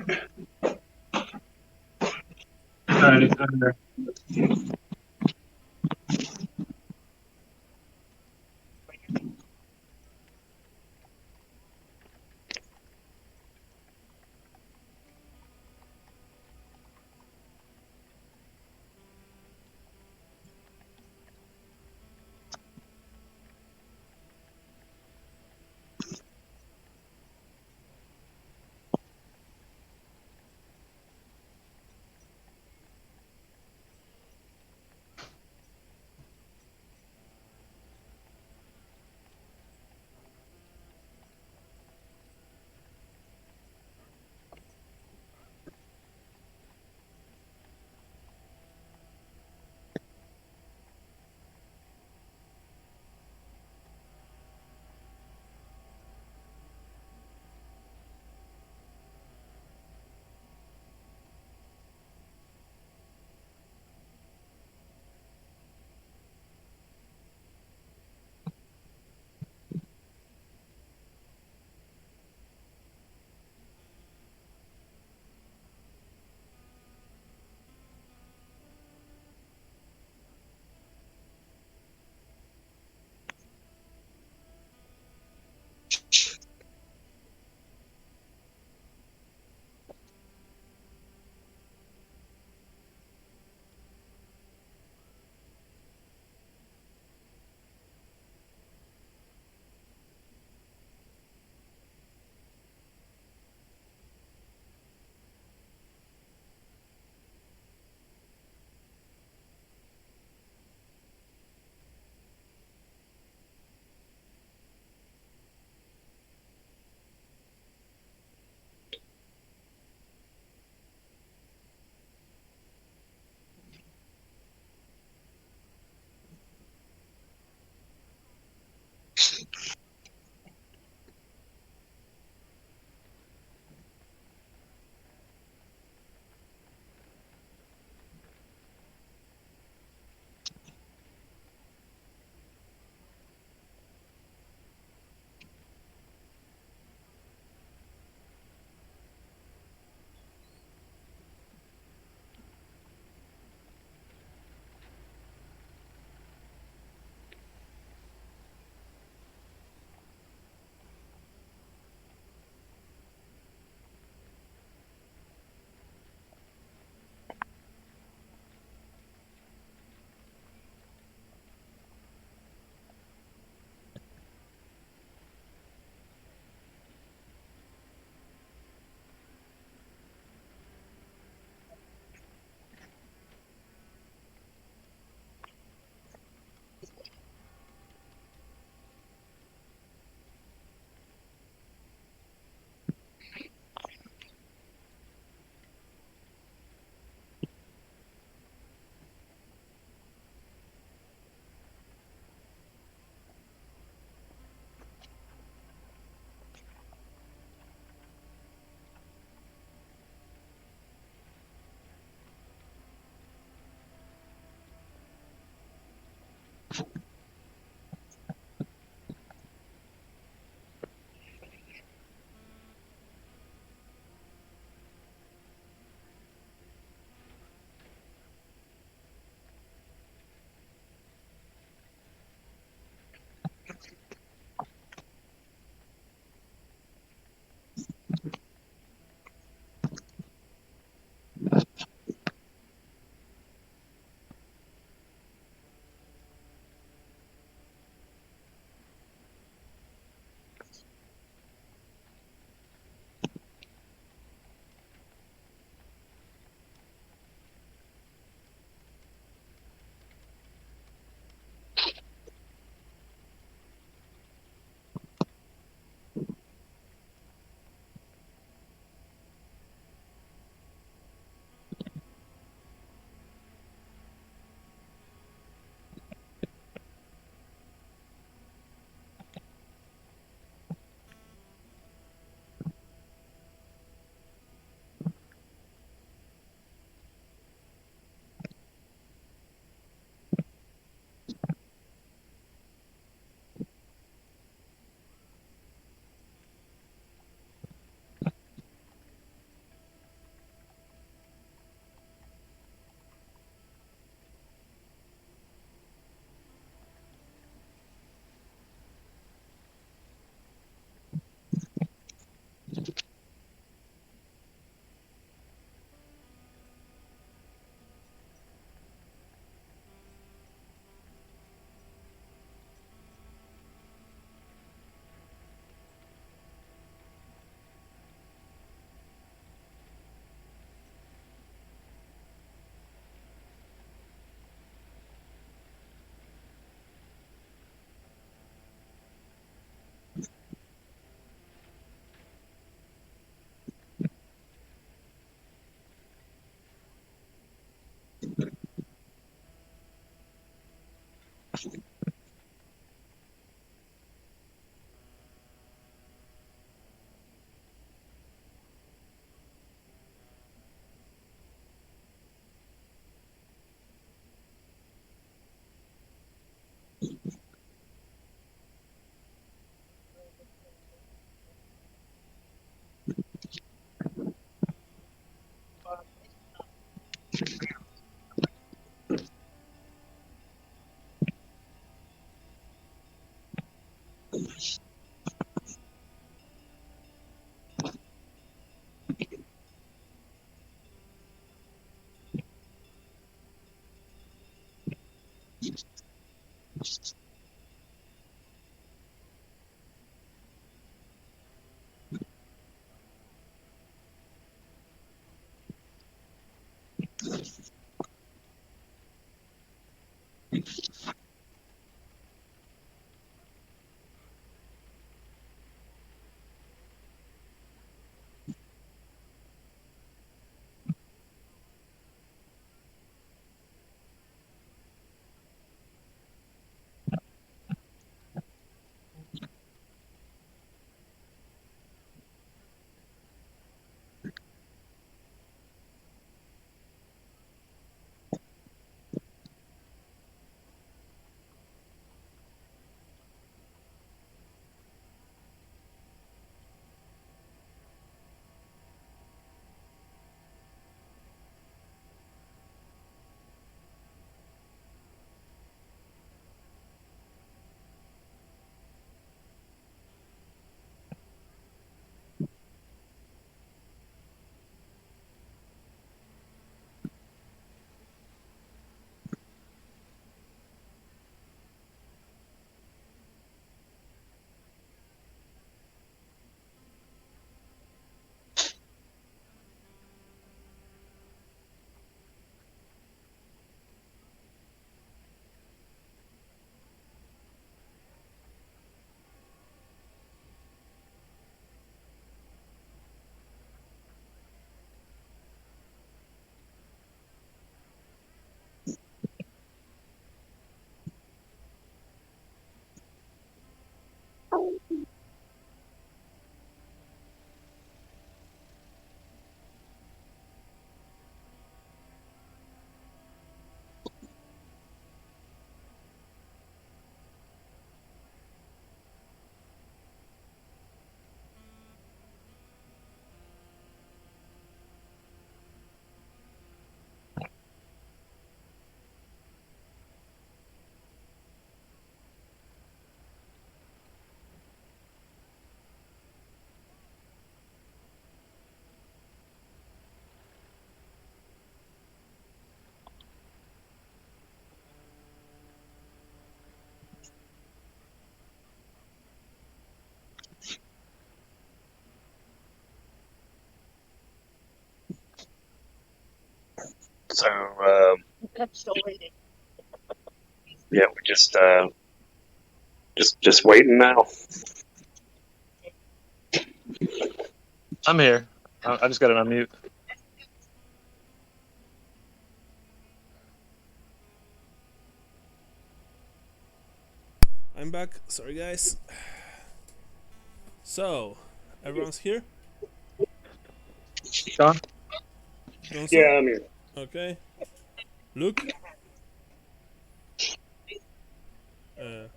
Alrighty, I'm there. So, I'm still waiting. yeah, we're just waiting now. I'm here. I just got it on mute. I'm back. Sorry, guys. So, everyone's here? Sean? Johnson? Yeah, I'm here. Okay. Luke?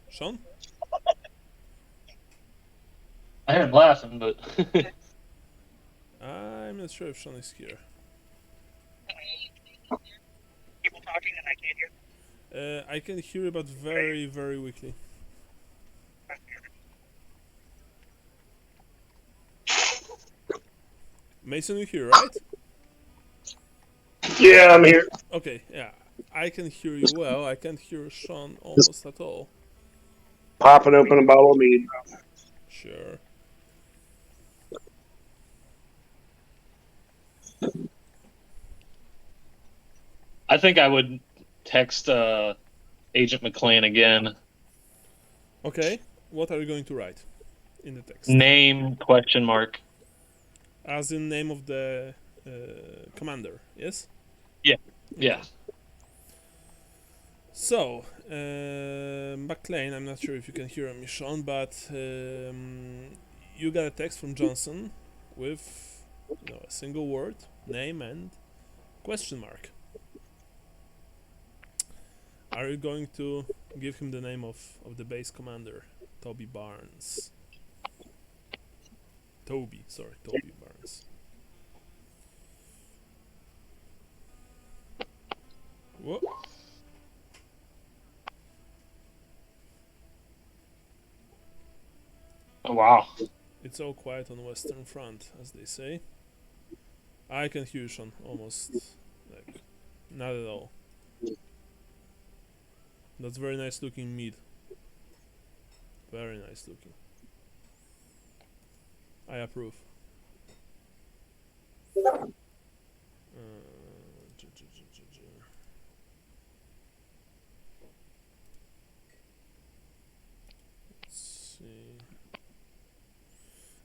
Sean? I heard him laughing, but I'm not sure if Sean is here. People talking and I can't hear. I can hear you, but very, very weakly. Mason, you here, right? Yeah, I'm here. Okay, yeah. I can hear you well. I can't hear Sean almost at all. Popping open a bottle of mead. Sure. I think I would text Agent McLean again. Okay, what are you going to write in the text? Name question mark. As in name of the commander, yes? Yeah. Yeah. So, McLean, I'm not sure if you can hear me, Sean, but you got a text from Johnson with a single word, name, and question mark. Are you going to give him the name of the base commander, Toby Barnes? Toby Barnes. Whoa. Oh, wow. It's all quiet on the Western Front, as they say. I can hear you, Sean, almost, like, not at all. That's very nice looking meat. Very nice looking. I approve. Let's see.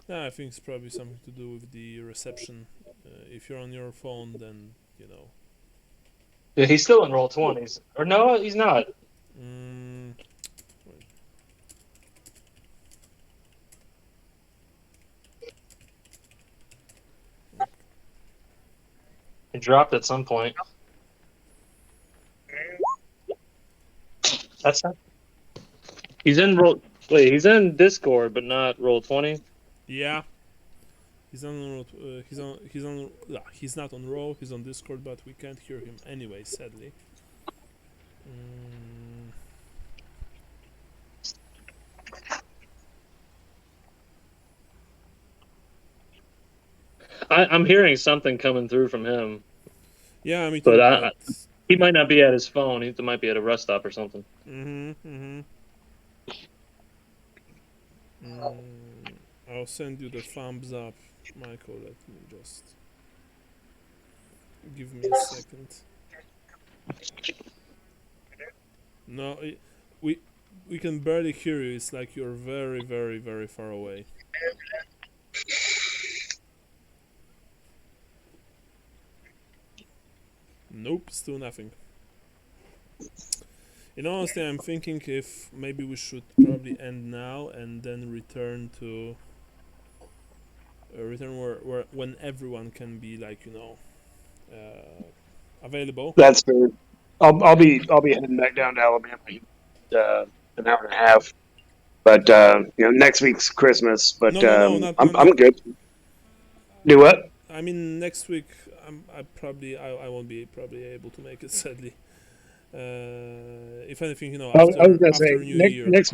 I think it's probably something to do with the reception. If you're on your phone, then Yeah, he's still in roll 20s. Or no, he's not. Wait. He dropped at some point. That's not. He's in roll. Wait, he's in Discord, but not roll 20. Yeah. He's on. He's not on row. He's on Discord, but we can't hear him anyway. Sadly. I'm hearing something coming through from him, Yeah, me too. but he might not be at his phone. He might be at a rest stop or something. I'll send you the thumbs up, Michael. Let me just give me a second. No, we can barely hear you. It's like you're very, very, very far away. Nope, still nothing. In all honesty, I'm thinking if maybe we should probably end now and then return to where when everyone can be like available. That's fair. I'll be heading back down to Alabama in an hour and a half. But next week's Christmas. But No, I'm good. Do what? I mean, next week I won't be probably able to make it, sadly. If anything, I was gonna say after New Year. next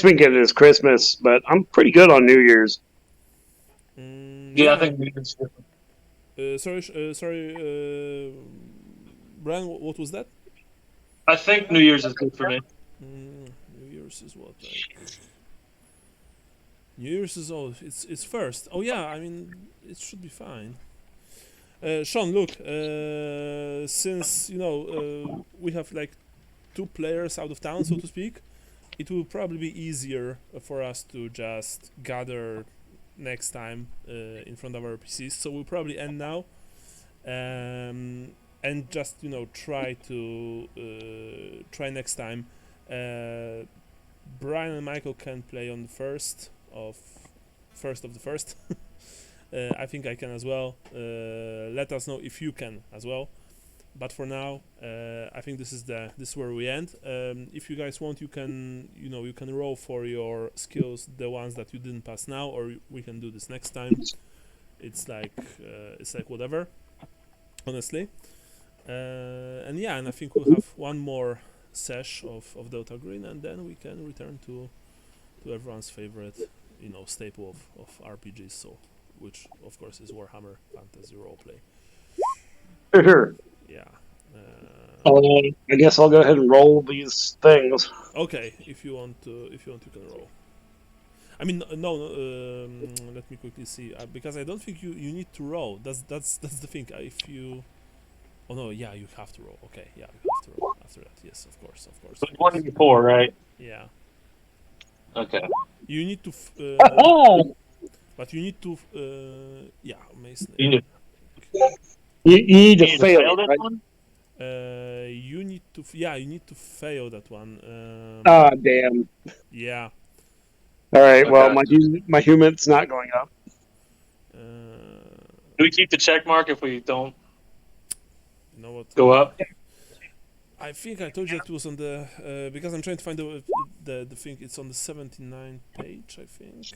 weekend is Christmas, but I'm pretty good on New Year's. Yeah, I think we can skip it. Sorry, Brian, what was that? I think New Year's is good for me. New Year's is what? New Year's is it's first. Oh yeah, I mean it should be fine. Sean, look, since we have like 2 players out of town, so to speak, it will probably be easier for us to just gather next time in front of our PCs. So we'll probably end now, and just try next time. Brian and Michael can play on the first of the first. I think I can as well. Let us know if you can as well. But for now, I think this is where we end. If you guys want, you can roll for your skills, the ones that you didn't pass now, or we can do this next time. It's like whatever, honestly. And I think we'll have one more sesh of Delta Green, and then we can return to everyone's favorite, staple of RPGs. So, which of course is Warhammer Fantasy Roleplay. Sure. Yeah. I guess I'll go ahead and roll these things. Okay, if you want, you can roll. I mean, no. Let me quickly see, because I don't think you need to roll. That's the thing. If you, oh no, yeah, you have to roll. Okay, yeah, you have to roll after that. Yes, of course. So 24, right? Yeah. Okay. You need to. But you need to. Yeah, Mason. You need You need to to fail fail it, this right? one? You need to. Yeah, you need to fail that one. Ah, damn. Yeah. All right. Well, Okay. my human's not going up. Uh, Do we keep the check mark if we don't you know what? go up? I think I told you that it was on the because I'm trying to find the thing. It's on the 79 page, I think.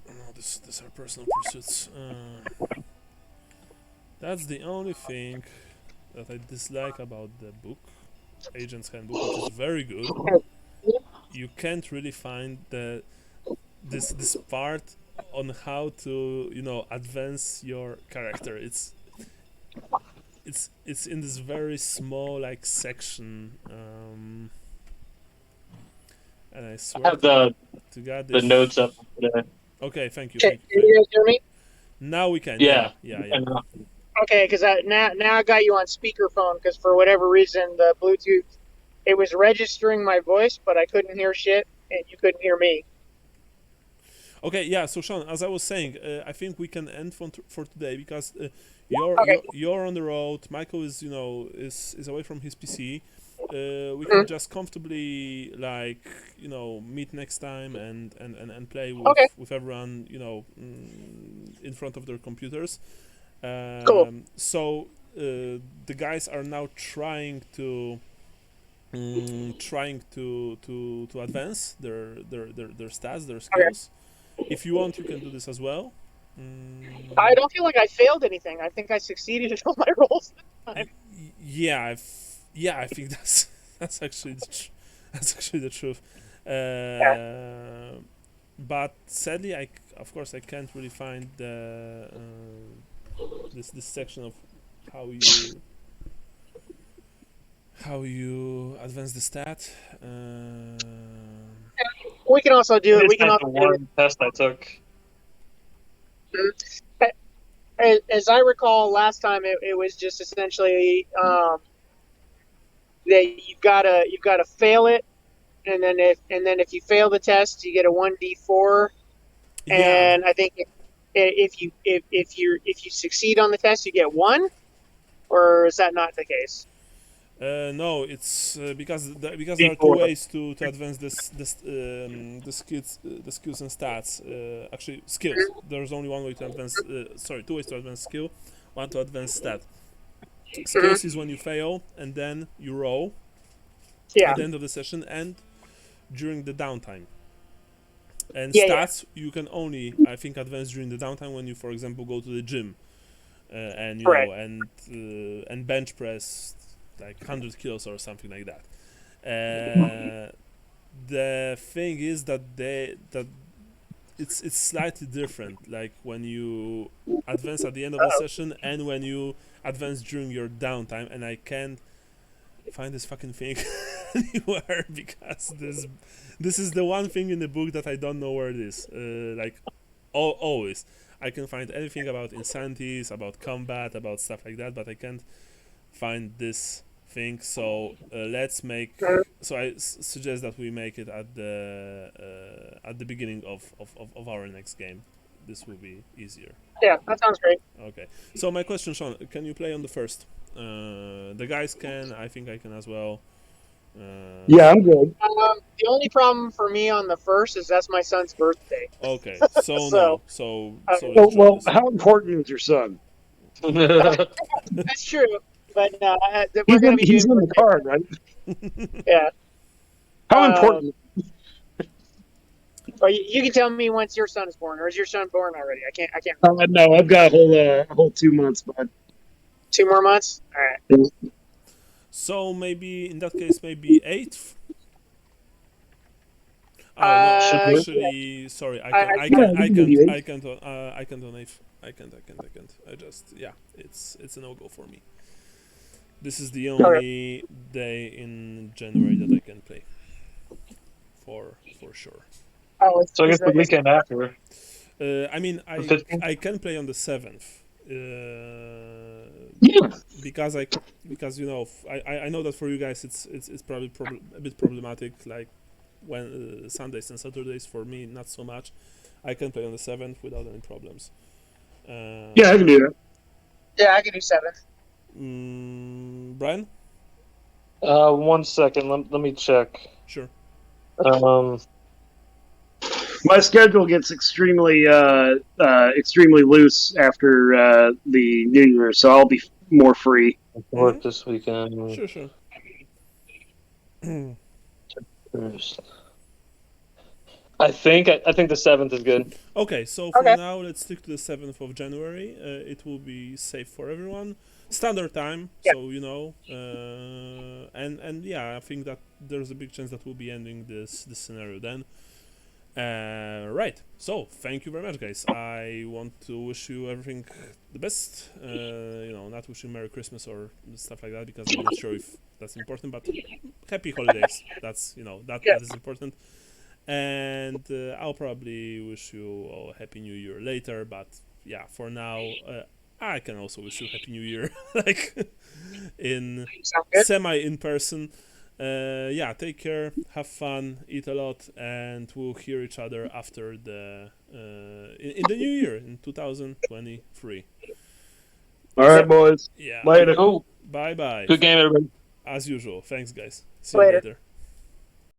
No, these are personal pursuits. That's the only thing that I dislike about the book, Agent's Handbook, which is very good. You can't really find this part on how to advance your character. It's in this very small section, and I I swear have the God the notes up today. Okay, thank you. Okay, can you guys hear me? Now we can. Yeah. Yeah. Okay, because now I got you on speakerphone because for whatever reason the Bluetooth it was registering my voice, but I couldn't hear shit and you couldn't hear me. Okay, yeah. So Sean, as I was saying, I think we can end for today because Okay. you're on the road. Michael is is away from his PC. We can just comfortably meet next time and play Okay. with everyone in front of their computers. Cool. So the guys are now trying to advance their stats, their skills. If you want, you can do this as well. I don't feel like I failed anything. I think I succeeded in all my roles this time. Yeah, I think that's actually that's actually the truth. But sadly, of course I can't really find the this section of how you advance the stat. We can also do I it. We just can had also the do one test I took. it. As I recall, last time it was just essentially that you've gotta fail it, and then if you fail the test, you get a 1d4. Yeah, And I think if you succeed on the test, you get one, or is that not the case? no, it's because there are two D4. ways to advance the skills and stats. Actually, skills. There's only one way to advance. Two ways to advance skill. One to advance stat. Skills is when you fail and then you roll Yeah. at the end of the session and during the downtime. And Yeah, stats you can only, I think, advance during the downtime when you, for example, go to the gym and Right. and bench press like 100 kilos or something like that. The thing is that it's slightly different. Like when you advance at the end of the session and when you advance during your downtime, and I can't find this fucking thing anywhere because this is the one thing in the book that I don't know where it is. Always I can find anything about insanities, about combat, about stuff like that, but I can't find this thing. So let's make. So I suggest that we make it at the beginning of our next game. This will be easier. Yeah, that sounds great. Okay. So my question, Sean, can you play on the first? The guys can. I think I can as well. Yeah, I'm good. The only problem for me on the first is that's my son's birthday. Okay. So So, no. So let's drop Well, this. how important is your son? That's true, but we're He's going in, to be he's doing in the birthday. card, right? Yeah. How important? Or you can tell me once your son is born, or is your son born already? I can't. No, I've got a whole 2 months, but 2 more months. All right. So maybe in that case, maybe 8th. Oh no, Uh, actually, sorry, I I can't on 8th. I can't. It's a no go for me. This is the only day in January that I can play. For sure. Oh, So I guess the weekend after. I mean, The 15th? I can play on the 7th. Because I know that for you guys it's probably a bit problematic, like when Sundays and Saturdays. For me, not so much. I can play on the 7th without any problems. Yeah, I can do that. Yeah, I can do 7th. Brian? 1 second. Let me check. Sure. My schedule gets extremely loose after the New Year, so I'll be more free. Work this weekend. Sure. First. I think the 7th is good. Okay, so for Okay. now, let's stick to the 7th of January. It will be safe for everyone. Standard time, Yeah. so you know. And yeah, I think that there's a big chance that we'll be ending this scenario then. Right. So thank you very much, guys. I want to wish you everything the best. Not wishing Merry Christmas or stuff like that because I'm not sure if that's important, but happy holidays. That's that is important. And I'll probably wish you all a Happy New Year later, but yeah, for now, I can also wish you Happy New Year, like in Sound good? semi-in person. Yeah, take care, have fun, eat a lot, and we'll hear each other after the in the new year in 2023. All right, boys. Yeah. Later. Oh, Bye bye. good game, everybody. As usual. Thanks, guys. See you Later. later.